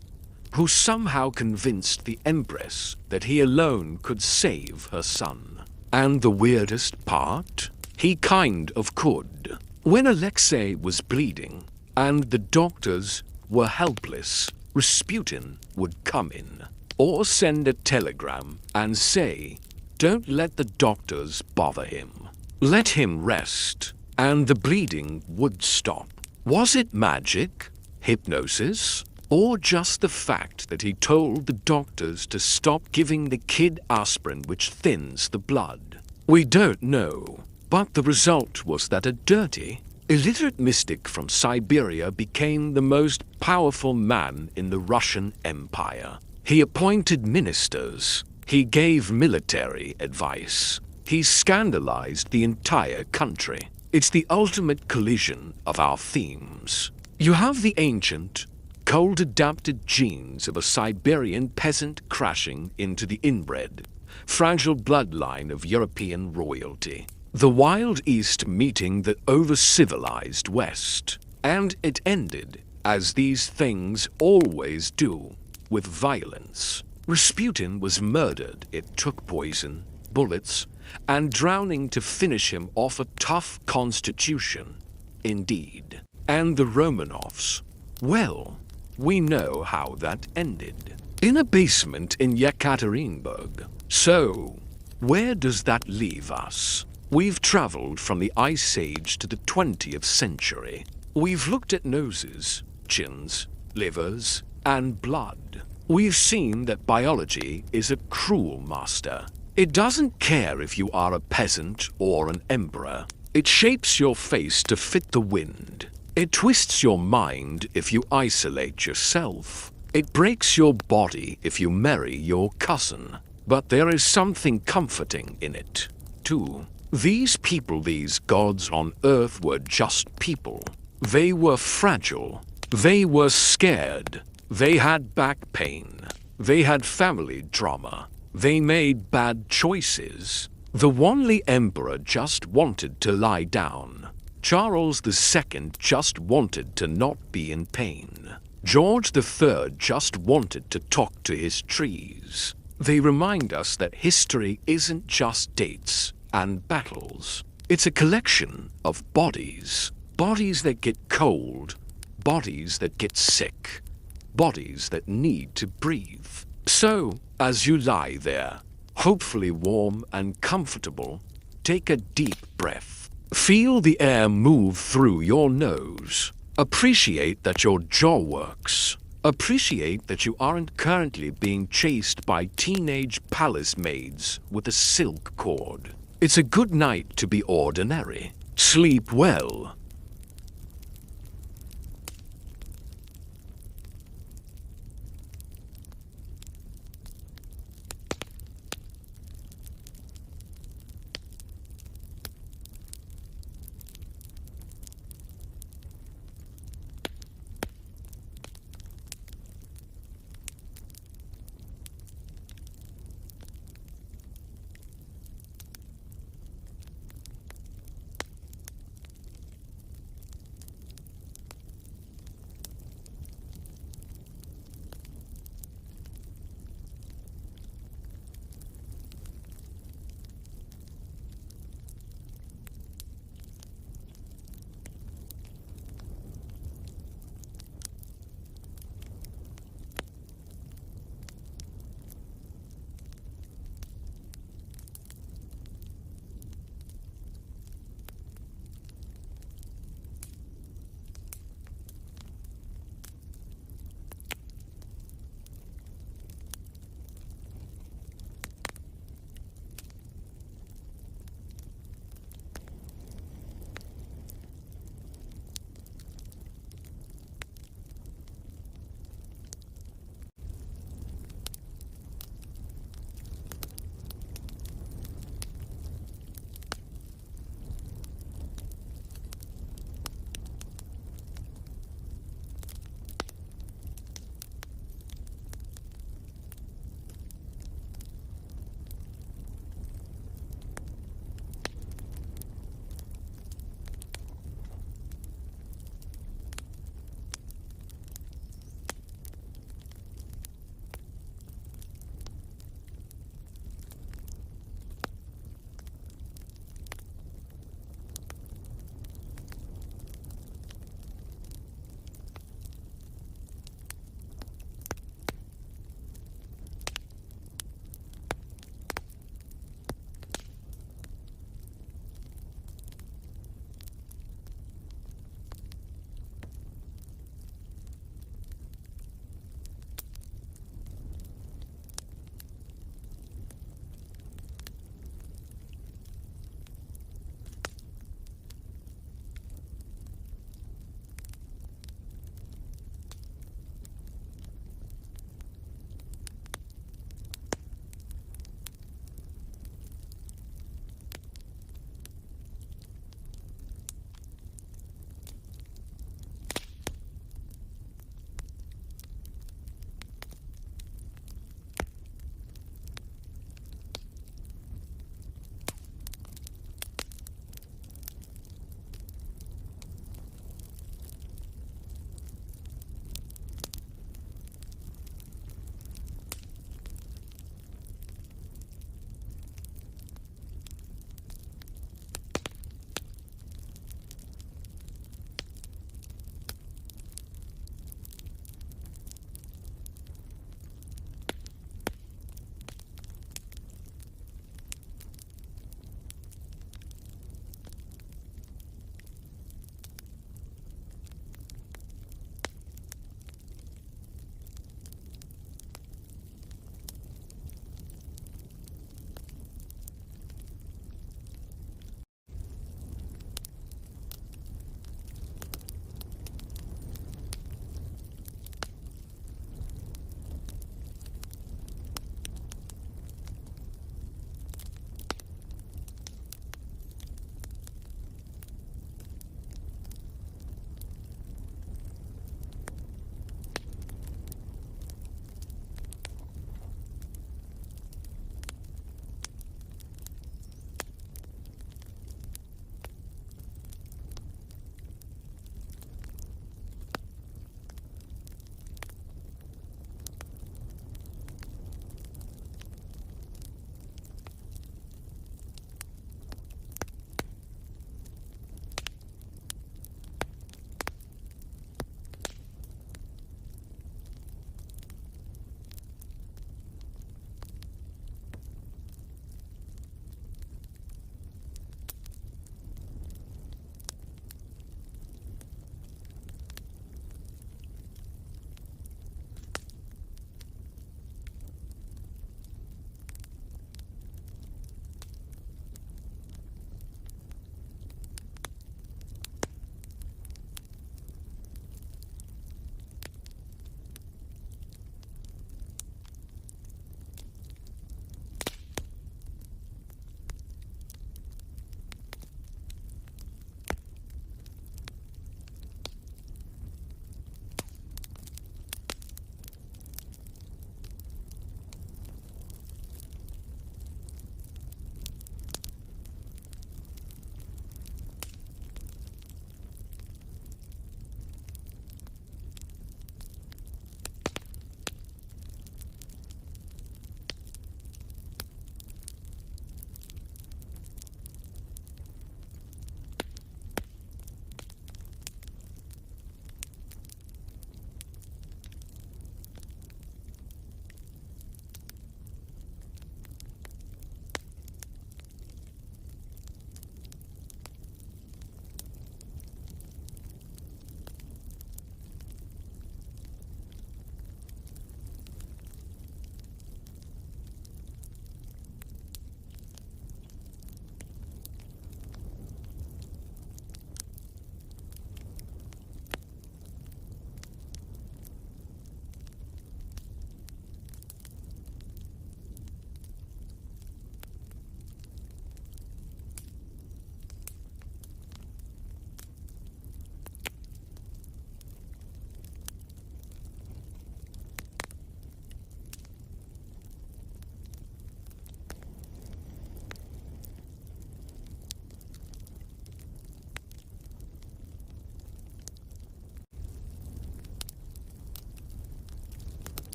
who somehow convinced the Empress that he alone could save her son. And the weirdest part? He kind of could. When Alexei was bleeding and the doctors were helpless, Rasputin would come in or send a telegram and say, "Don't let the doctors bother him. Let him rest," and the bleeding would stop. Was it magic, hypnosis, or just the fact that he told the doctors to stop giving the kid aspirin, which thins the blood? We don't know, but the result was that a dirty, illiterate mystic from Siberia became the most powerful man in the Russian Empire. He appointed ministers. He gave military advice. He scandalized the entire country. It's the ultimate collision of our themes. You have the ancient, cold-adapted genes of a Siberian peasant crashing into the inbred, fragile bloodline of European royalty. The Wild East meeting the over-civilized West. And it ended, as these things always do, with violence. Rasputin was murdered. It took poison, bullets, and drowning to finish him off. A tough constitution, indeed. And the Romanovs. Well, we know how that ended. In a basement in Yekaterinburg. So, where does that leave us? We've traveled from the Ice Age to the 20th century. We've looked at noses, chins, livers, and blood. We've seen that biology is a cruel master. It doesn't care if you are a peasant or an emperor. It shapes your face to fit the wind. It twists your mind if you isolate yourself. It breaks your body if you marry your cousin. But there is something comforting in it, too. These people, these gods on earth, were just people. They were fragile. They were scared. They had back pain. They had family drama. They made bad choices. The Wanli Emperor just wanted to lie down. Charles II just wanted to not be in pain. George III just wanted to talk to his trees. They remind us that history isn't just dates and battles. It's a collection of bodies. Bodies that get cold. Bodies that get sick. Bodies that need to breathe. So, as you lie there, hopefully warm and comfortable, take a deep breath. Feel the air move through your nose. Appreciate that your jaw works. Appreciate that you aren't currently being chased by teenage palace maids with a silk cord. It's a good night to be ordinary. Sleep well.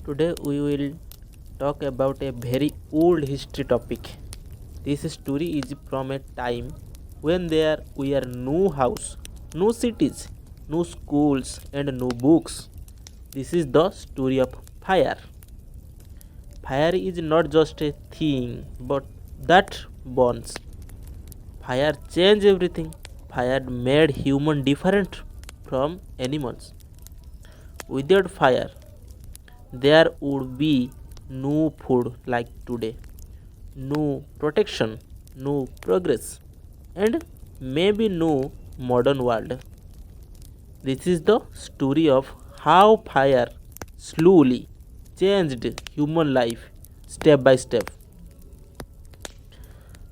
Today we will talk about a very old history topic. This story is from a time when there were no house, no cities, no schools and no books. This is the story of fire. Fire is not just a thing but that burns. Fire changed everything. Fire made human different from animals. Without fire there would be no food like today, no protection, no progress, and maybe no modern world. This is the story of how fire slowly changed human life step by step.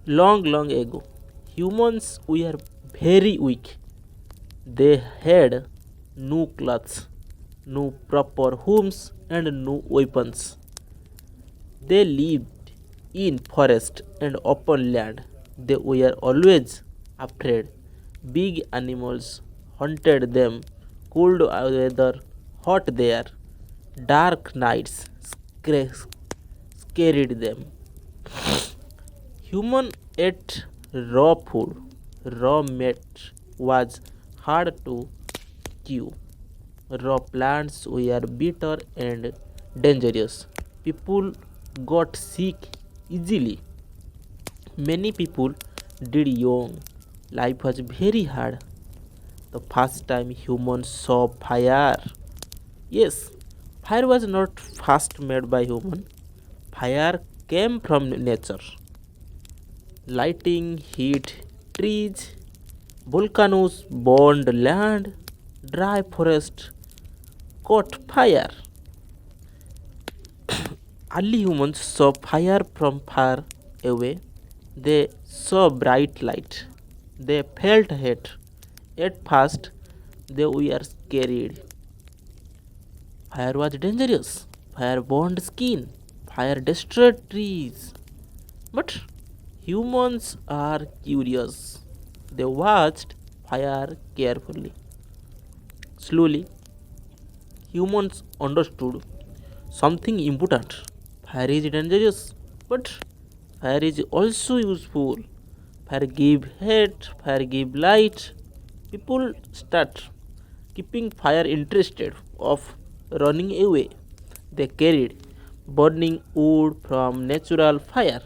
Long, long ago, humans were very weak. They had no clothes, no proper homes, and no weapons. They lived in forest and open land. They were always afraid. Big animals hunted them, cold weather, hot there, dark nights scared them. Human ate raw food. Raw meat was hard to chew. Raw plants were bitter and dangerous. People got sick easily. Many people died young. Life was very hard. The first time humans saw fire. Yes, fire was not first made by human. Fire came from nature. Lighting heat trees, volcanoes burned land, dry forest caught fire. Early humans saw fire from far away. They saw bright light. They felt heat. At first, they were scared. Fire was dangerous. Fire burned skin. Fire destroyed trees. But humans are curious. They watched fire carefully. Slowly, humans understood something important. Fire is dangerous, but fire is also useful. Fire give heat, fire give light. People start keeping fire interested of running away. They carried burning wood from natural fire.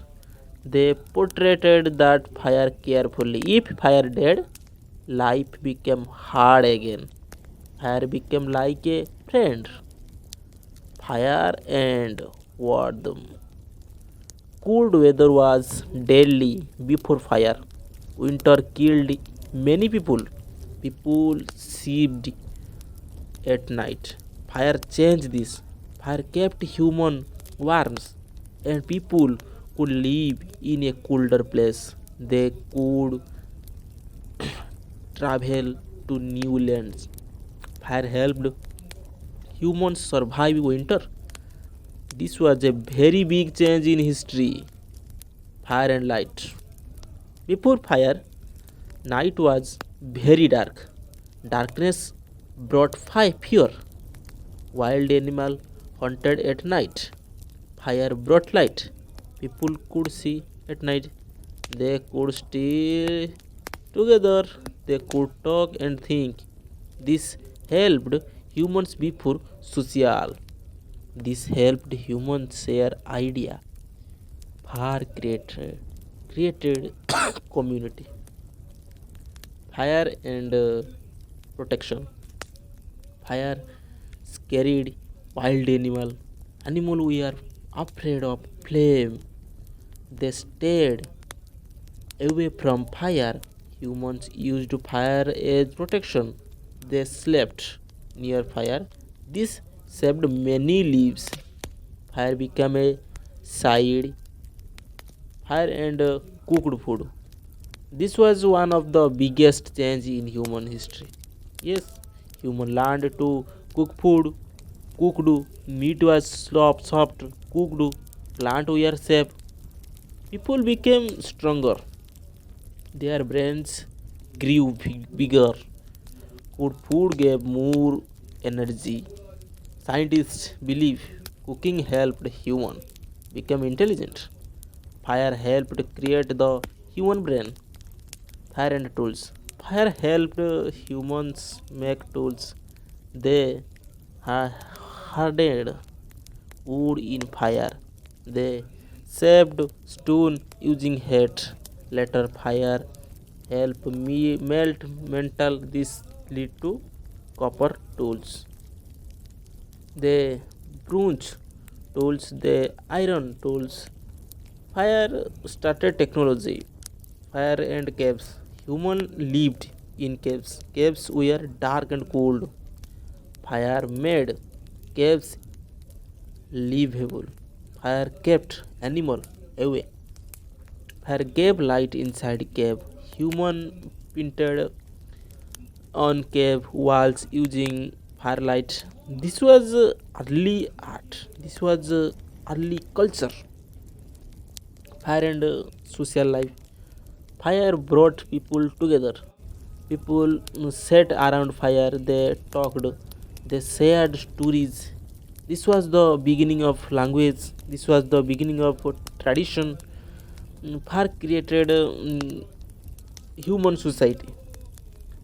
They portrayed that fire carefully. If fire dead, life became hard again. Fire became like a friend. Fire and warmth. Cold weather was deadly before fire. Winter killed many people. People slept at night. Fire changed this. Fire kept human warm and people could live in a colder place. They could travel to new lands. Fire helped humans survive winter. This was a very big change in history. Fire and light. Before fire, night was very dark. Darkness brought fear. Wild animal hunted at night. Fire brought light. People could see at night. They could stay together. They could talk and think. This helped humans before social. This helped humans share idea. Fire created community. Fire and protection. Fire scared wild animal. Animal were afraid of flame. They stayed away from fire. Humans used fire as protection. They slept near fire. This saved many lives. Fire became a side. Fire and cooked food. This was one of the biggest change in human history. Yes, human learned to cook food. Cooked meat was soft. Cooked plant were safe. People became stronger. Their brains grew bigger. Good food gave more energy. Scientists believe Cooking helped human become intelligent. Fire helped create the human brain. Fire and tools. Fire helped humans make tools. They hardened wood in fire. They shaped stone using heat. Later, fire helped me melt metal. This lead to copper tools. They bronze tools. They iron tools. Fire started technology. Fire and caves. Human lived in caves. Caves were dark and cold. Fire made caves livable. Fire kept animal away. Fire gave light inside cave. Human painted on cave walls using firelight. This was early art. This was early culture. Fire and social life. Fire brought people together. People sat around fire, they talked, they shared stories. This was the beginning of language, this was the beginning of tradition. Fire created human society,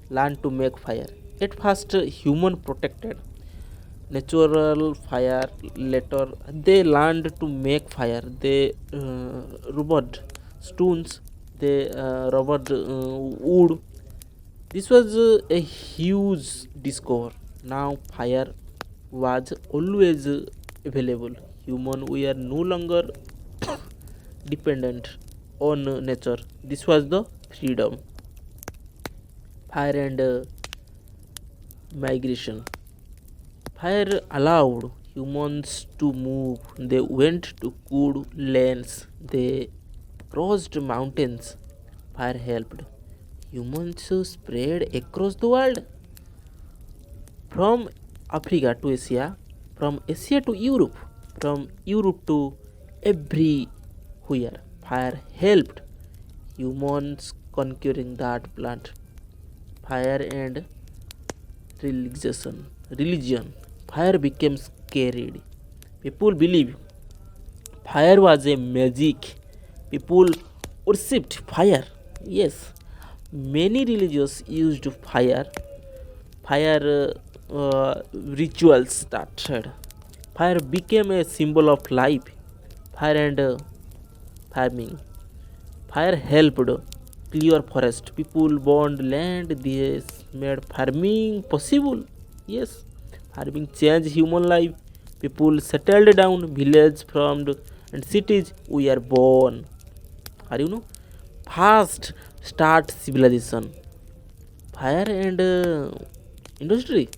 learned to make fire. At first, human protected natural fire. Later, they learned to make fire. They rubbed stones, they rubbed wood. This was a huge discovery. Now fire was always available. Human we are no longer dependent on nature. This was the freedom. Fire and migration. Fire allowed humans to move. They went to good lands. They crossed mountains. Fire helped humans spread across the world, from Africa to Asia, from Asia to Europe, from Europe to everywhere. Fire helped humans conquering that plant. Fire and religion. Religion. Fire became scared. People believe fire was a magic. People worshipped fire. Yes, many religions used fire. Fire rituals started. Fire became a symbol of life. Fire and farming. Fire helped clear forest. People burned land. This made farming possible. Yes, farming changed human life. People settled down. Villages formed and cities were born. Are you know? Fast start civilization. Fire and industry.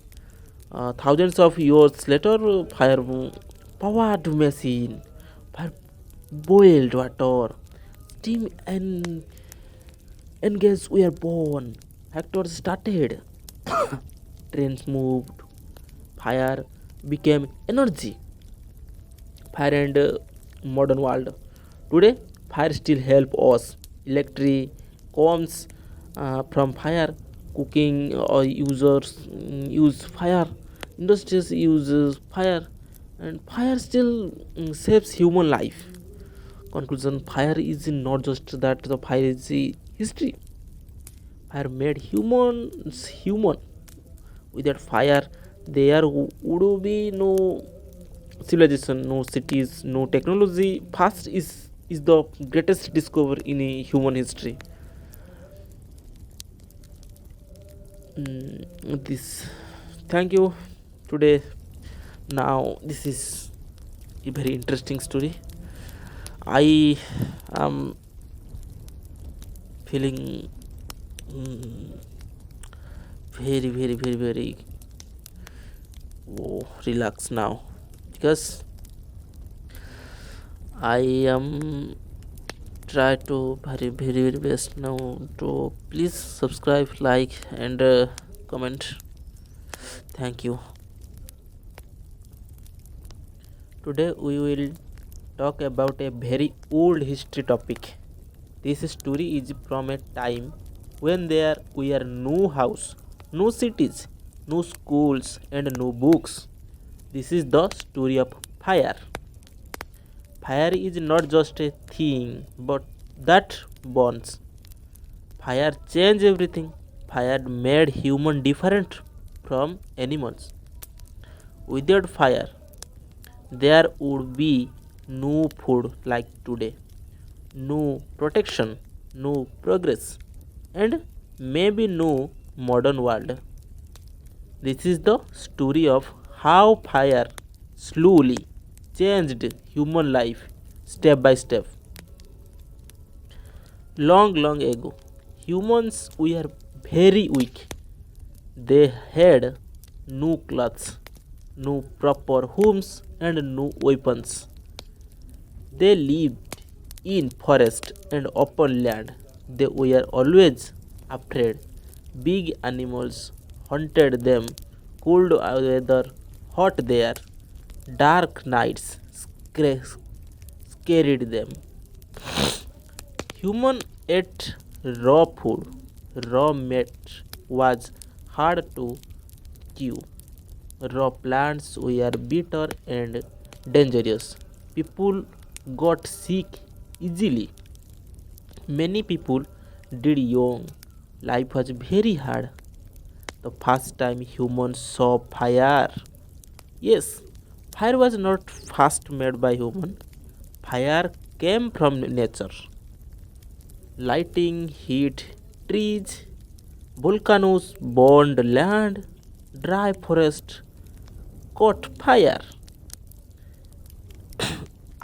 Thousands of years later, fire powered machine, fire boiled water, steam and gas were born. Factors started, trains moved, fire became energy. Fire and modern world. Today, fire still help us. Electric comes from fire. Cooking users use fire. Industries uses fire, and fire still saves human life. Conclusion: fire is not just that the fire is the history. Fire made humans human. Without fire, there would be no civilization, no cities, no technology. Fast is the greatest discovery in human history. This, thank you. Today, now this is a very interesting story. I am feeling mm, very relaxed now, because I am try to very best now to please subscribe, like, and comment. Thank you. Today we will talk about a very old history topic. This story is from a time when there were no house, no cities, no schools, and no books. This is the story of Fire. Fire is not just a thing, but that burns. Fire changed everything. Fire made human different from animals. Without fire, there would be no food like today, no protection, no progress, and maybe no modern world. This is the story of how fire slowly changed human life step by step. Long, long ago, humans were very weak. They had no clothes, no proper homes, and no weapons. They lived in forest and open land. They were always afraid. Big animals hunted them, cold weather hot there, dark nights scared them. Human ate raw food. Raw meat was hard to chew. Raw plants were bitter and dangerous. People got sick easily. Many people died young. Life was very hard. The first time humans saw fire. Yes, fire was not first made by human. Fire came from nature. Lighting heat trees, volcanoes burned land, dry forest caught fire.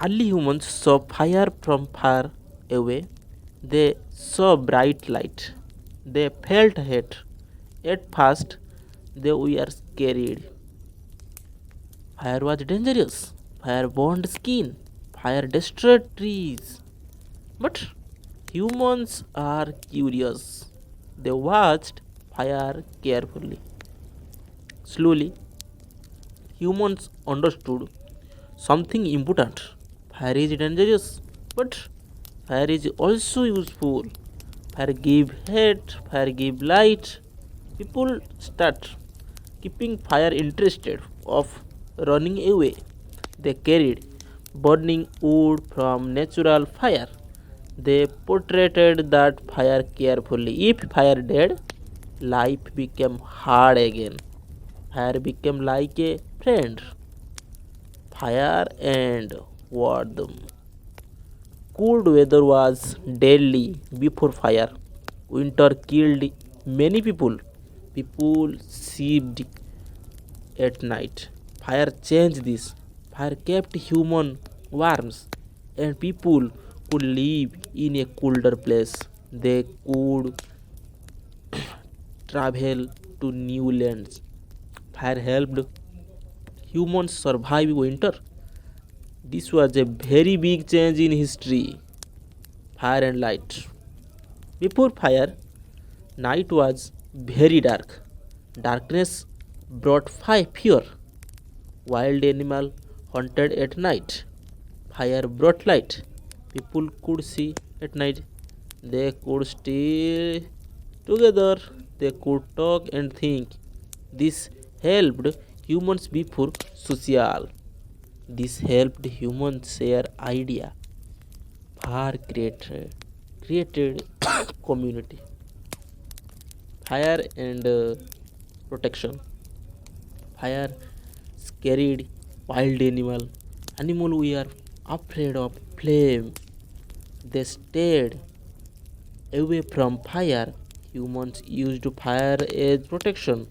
Early humans saw fire from far away. They saw bright light. They felt heat. At first, they were scared. Fire was dangerous. Fire burned skin. Fire destroyed trees. But humans are curious. They watched fire carefully. Slowly, humans understood something important. Fire is dangerous, but fire is also useful. Fire give heat, fire give light. People start keeping fire interested of running away. They carried burning wood from natural fire. They portrayed that fire carefully. If fire dead, life became hard again. Fire became like a friend. Fire and warmth. Cold weather was deadly before fire. Winter killed many people. People slept at night. Fire changed this. Fire kept human warm and people could live in a colder place. They could travel to new lands. Fire helped humans survive winter. This was a very big change in history. Fire and light. Before fire, night was very dark. Darkness brought fear. Wild animal hunted at night. Fire brought light. People could see at night. They could stay together. They could talk and think. This helped humans before social. This helped humans share idea. Fire created community. Fire and protection. Fire scared wild animal. Animal were afraid of flame. They stayed away from fire. Humans used fire as protection.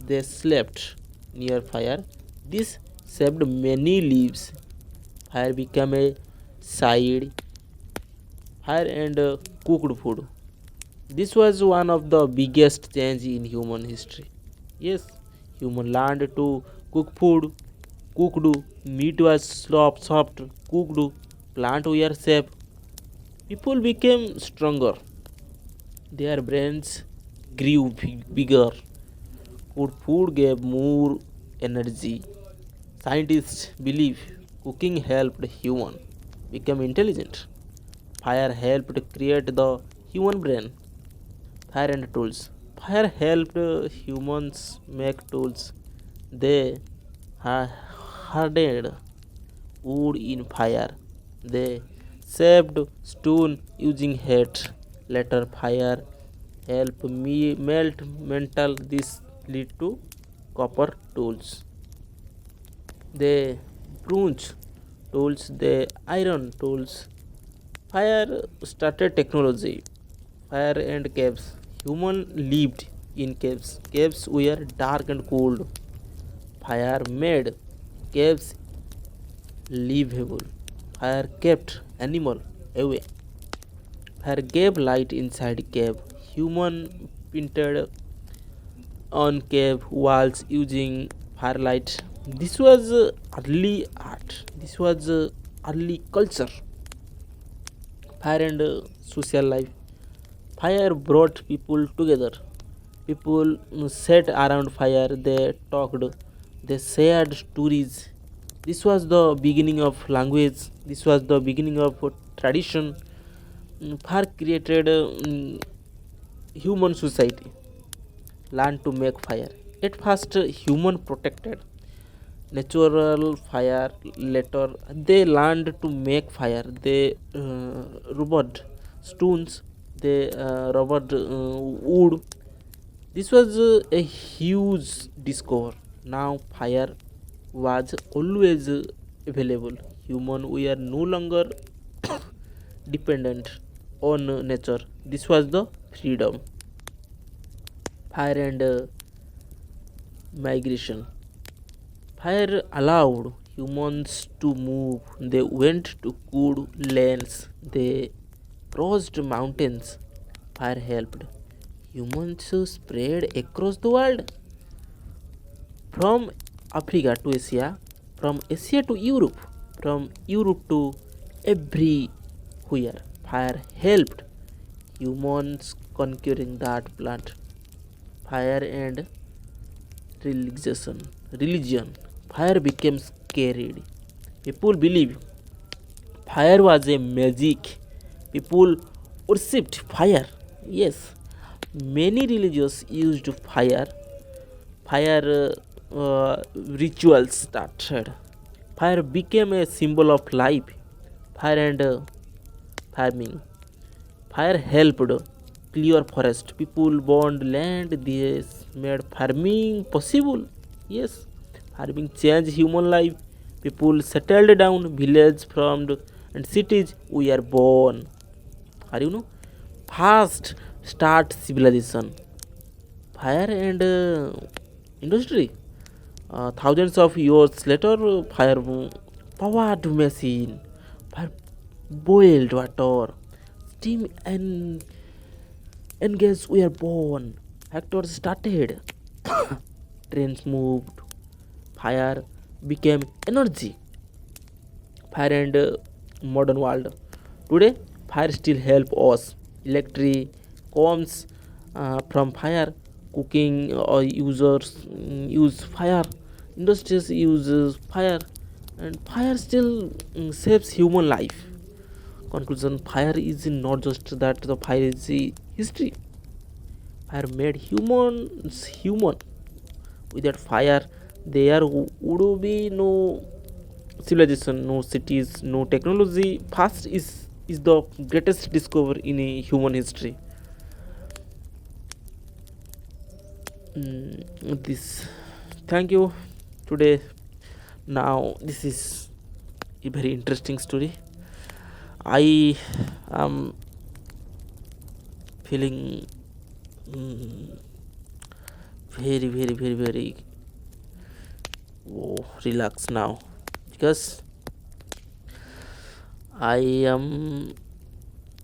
They slept near fire. This saved many lives. Fire became a side. Fire and cooked food. This was one of the biggest change in human history. Yes, human learned to cook food. Cooked meat was soft. Cooked plant were safe. People became stronger. Their brains grew bigger. Good food gave more energy. Scientists believe cooking helped human become intelligent. Fire helped create the human brain. Fire and tools. Fire helped humans make tools. They hardened wood in fire. They shaped stone using heat. Later, fire helped me melt metal. This lead to copper tools. They bronze tools. They iron tools. Fire started technology. Fire and caves. Human lived in caves. Caves were dark and cold. Fire made caves livable. Fire kept animal away. Fire gave light inside cave. Human painted on cave walls using firelight. This was early art. This was early culture. Fire and social life. Fire brought people together. People sat around fire, they talked, they shared stories. This was the beginning of language, this was the beginning of tradition. Fire created human society, learned to make fire. At first, human protected natural fire. Later, they learned to make fire. They rubbed stones, they rubbed wood. This was a huge discovery. Now fire was always available. Human we are no longer dependent on nature. This was the freedom. Fire and migration. Fire allowed humans to move. They went to good lands. They crossed mountains. Fire helped humans spread across the world, from Africa to Asia, from Asia to Europe, from Europe to everywhere. Fire helped humans conquering that plant. Fire and religion. Religion. Fire became scared. People believe fire was a magic. People worshipped fire. Yes, many religions used fire. Fire rituals started. Fire became a symbol of life. Fire and farming. Fire helped clear forest. People burned land. This made farming possible. Yes, farming changed human life. People settled down. Villages formed and cities were born. Are you know? Fast start civilization. Fire and industry. Thousands of years later, fire powered machine, fire boiled water, steam and gas were born. Factors started, trains moved, fire became energy. Fire and modern world. Today, fire still help us. Electric comes from fire. Cooking or users use fire. Industries uses fire, and fire still saves human life. Conclusion: fire is not just that the fire is the history. Fire made humans human. Without fire, there would be no civilization, no cities, no technology. Fast is the greatest discovery in human history. This, thank you today. Now this is a very interesting story. I am feeling mm, very relaxed now, because I am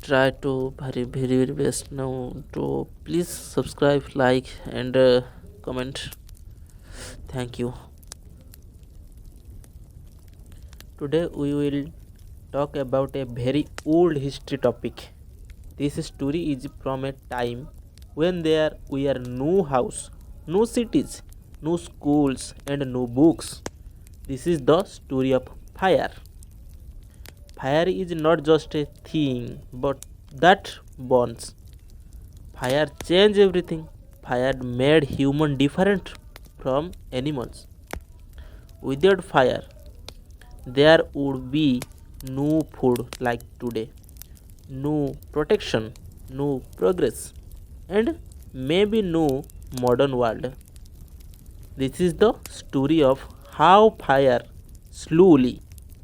try to very best now to please subscribe, like, and comment. Thank you. Today we will talk about a very old history topic. This story is from a time when there were no house, no cities, no schools, and no books. This is the story of fire. Fire is not just a thing, but that burns. Fire changed everything. Fire made human different from animals. Without fire, there would be no food like today, no protection, no progress, and maybe no modern world. This is the story of how fire slowly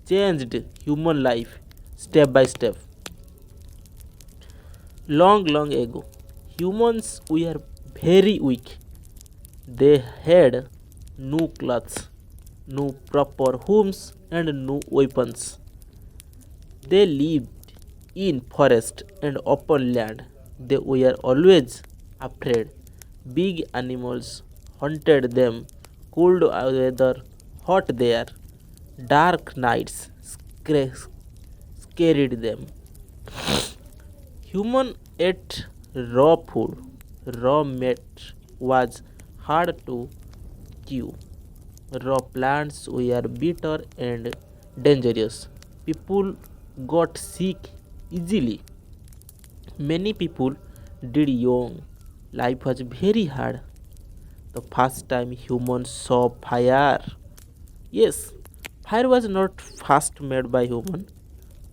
changed human life step by step. Long, long ago, humans were very weak. They had no clothes, no proper homes, and no weapons. They lived in forest and open land. They were always afraid. Big animals hunted them, cold weather, hot there, dark nights scared them. Human ate raw food. Raw meat was hard to chew. Raw plants were bitter and dangerous. People got sick easily. Many people died young. Life was very hard. The first time humans saw fire. Yes, fire was not first made by human.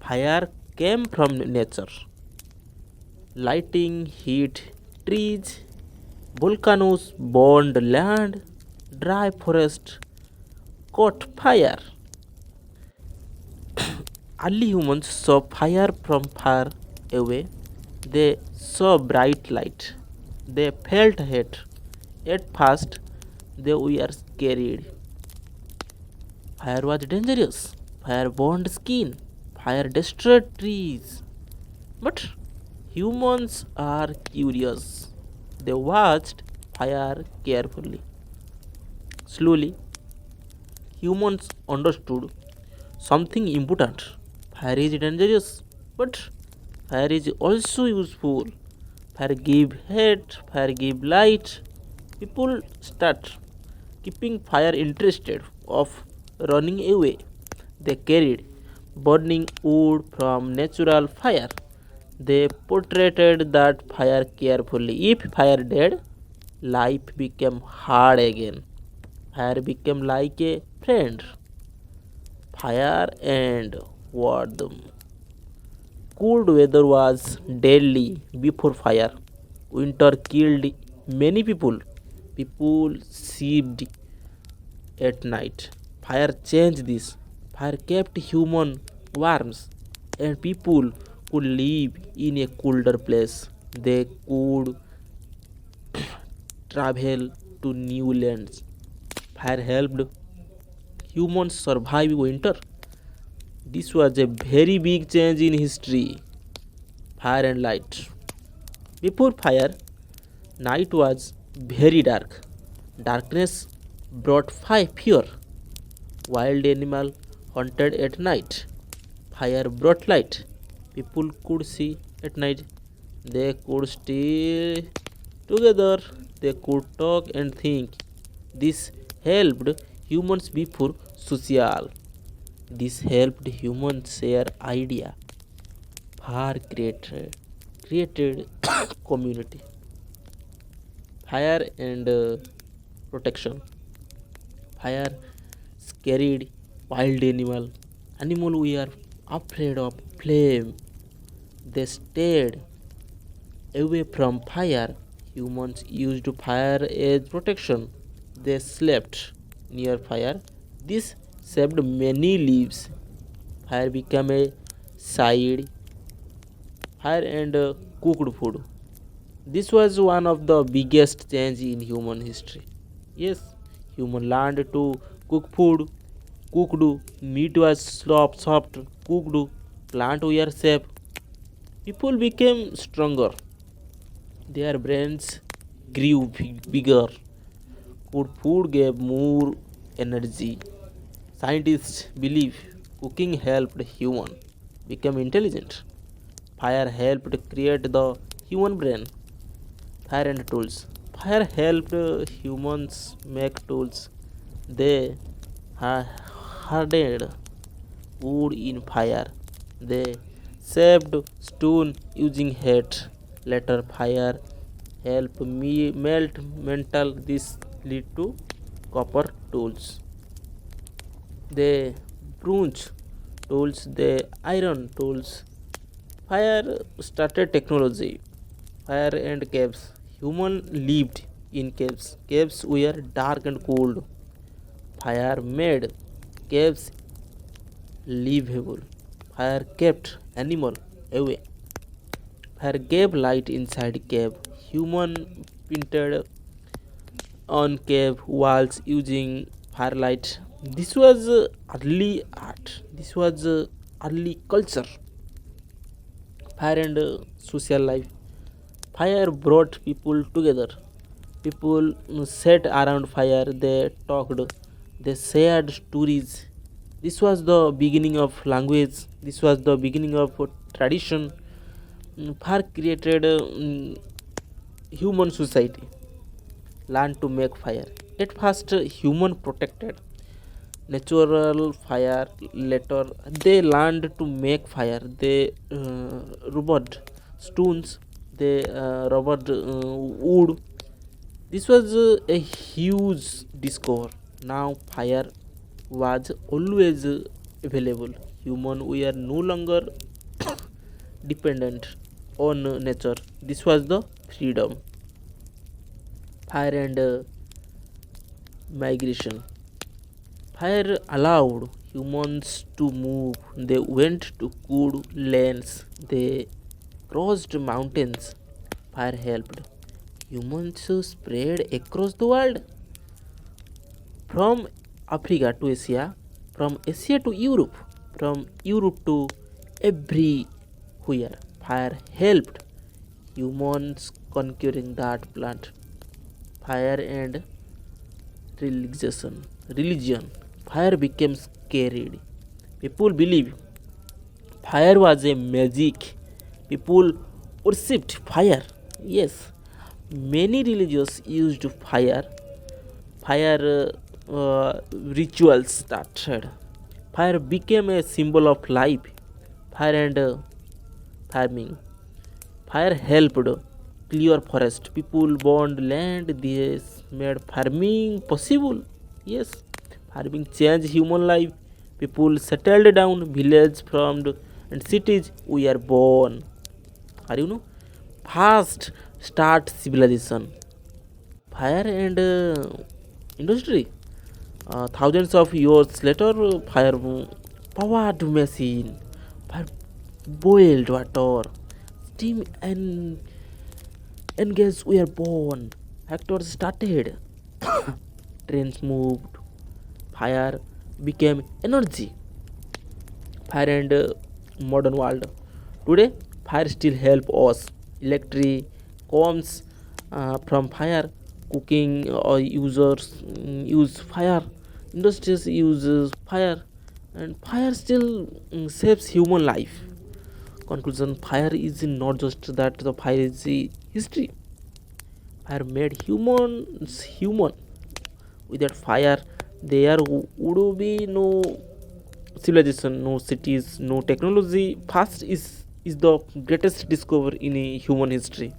Fire came from nature. Lighting heat trees, volcanoes burned land, dry forest caught fire. Early humans saw fire from far away. They saw bright light. They felt heat. At first, they were scared. Fire was dangerous. Fire burned skin. Fire destroyed trees. But humans are curious. They watched fire carefully. Slowly, humans understood something important. Fire is dangerous, but fire is also useful. Fire give heat, fire give light. People start keeping fire interested of running away. They carried burning wood from natural fire. They portrayed that fire carefully. If fire dead, life became hard again. Fire became like a friend. Fire and warmth. Cold weather was deadly before fire. Winter killed many people. People slept at night. Fire changed this. Fire kept human warms and people could live in a colder place. They could travel to new lands. Fire helped humans survive winter. This was a very big change in history. Fire and light. Before fire, night was very dark. Darkness brought fear. Wild animal hunted at night. Fire brought light. People could see at night. They could stay together. They could talk and think. This helped humans before social. This helped humans share idea. Fire created community. Fire and protection. Fire scared wild animal. Animal were afraid of flame. They stayed away from fire. Humans used fire as protection. They slept near fire. This saved many lives. Fire became a side. Fire and cooked food. This was one of the biggest change in human history. Yes, human learned to cook food. Cooked meat was soft. Cooked plant were safe. People became stronger. Their brains grew bigger. Good food gave more energy. Scientists believe cooking helped human become intelligent. Fire helped create the human brain. Fire and tools. Fire helped humans make tools. They hardened wood in fire. They shaped stone using heat. Later, fire helped me melt metal. This lead to copper tools. They crunch tools, the iron tools. Fire started technology. Fire and caves. Human lived in caves. Caves were dark and cold. Fire made caves livable. Fire kept animal away. Fire gave light inside cave. Human painted on cave walls using firelight. This was early art. This was early culture. Fire and social life. Fire brought people together. People sat around fire, they talked, they shared stories. This was the beginning of language, this was the beginning of tradition. Fire created human society, learned to make fire. At first, human protected natural fire. Later, they learned to make fire. They rubbed stones, they rubbed wood. This was a huge discovery. Now fire was always available. Human we are no longer dependent on nature. This was the freedom. Fire and migration. Fire allowed humans to move. They went to good lands. They crossed mountains. Fire helped humans to spread across the world, from Africa to Asia, from Asia to Europe, from Europe to everywhere. Fire helped humans conquering that plant. Fire and religion. Fire became scared. People believe fire was a magic. People worshipped fire. Yes, many religions used fire. Fire rituals started. Fire became a symbol of life. Fire and farming. Fire helped clear forest. People burned land. This made farming possible. Yes, farming changed human life. People settled down. Villages formed and cities were born. Are you know? Fast start civilization. Fire and industry. Thousands of years later, fire powered machine, fire boiled water, steam and gas were born. Factors started, trains moved, fire became energy. Fire and modern world. Today, fire still help us. Electric comes from fire. Cooking or users use fire. Industries uses fire, and fire still saves human life. Conclusion: fire is not just that the fire is the history. Fire made humans human. Without fire, there would be no civilization, no cities, no technology. Fast is the greatest discovery in human history.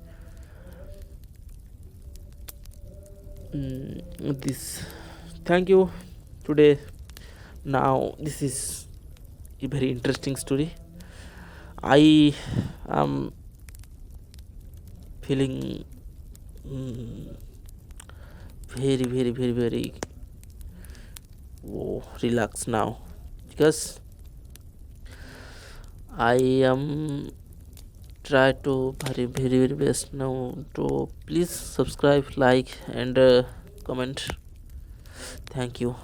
This, thank you today. Now this is a very interesting story. I am feeling very relaxed now, because I am try to very best now to please subscribe, like, and comment. Thank you.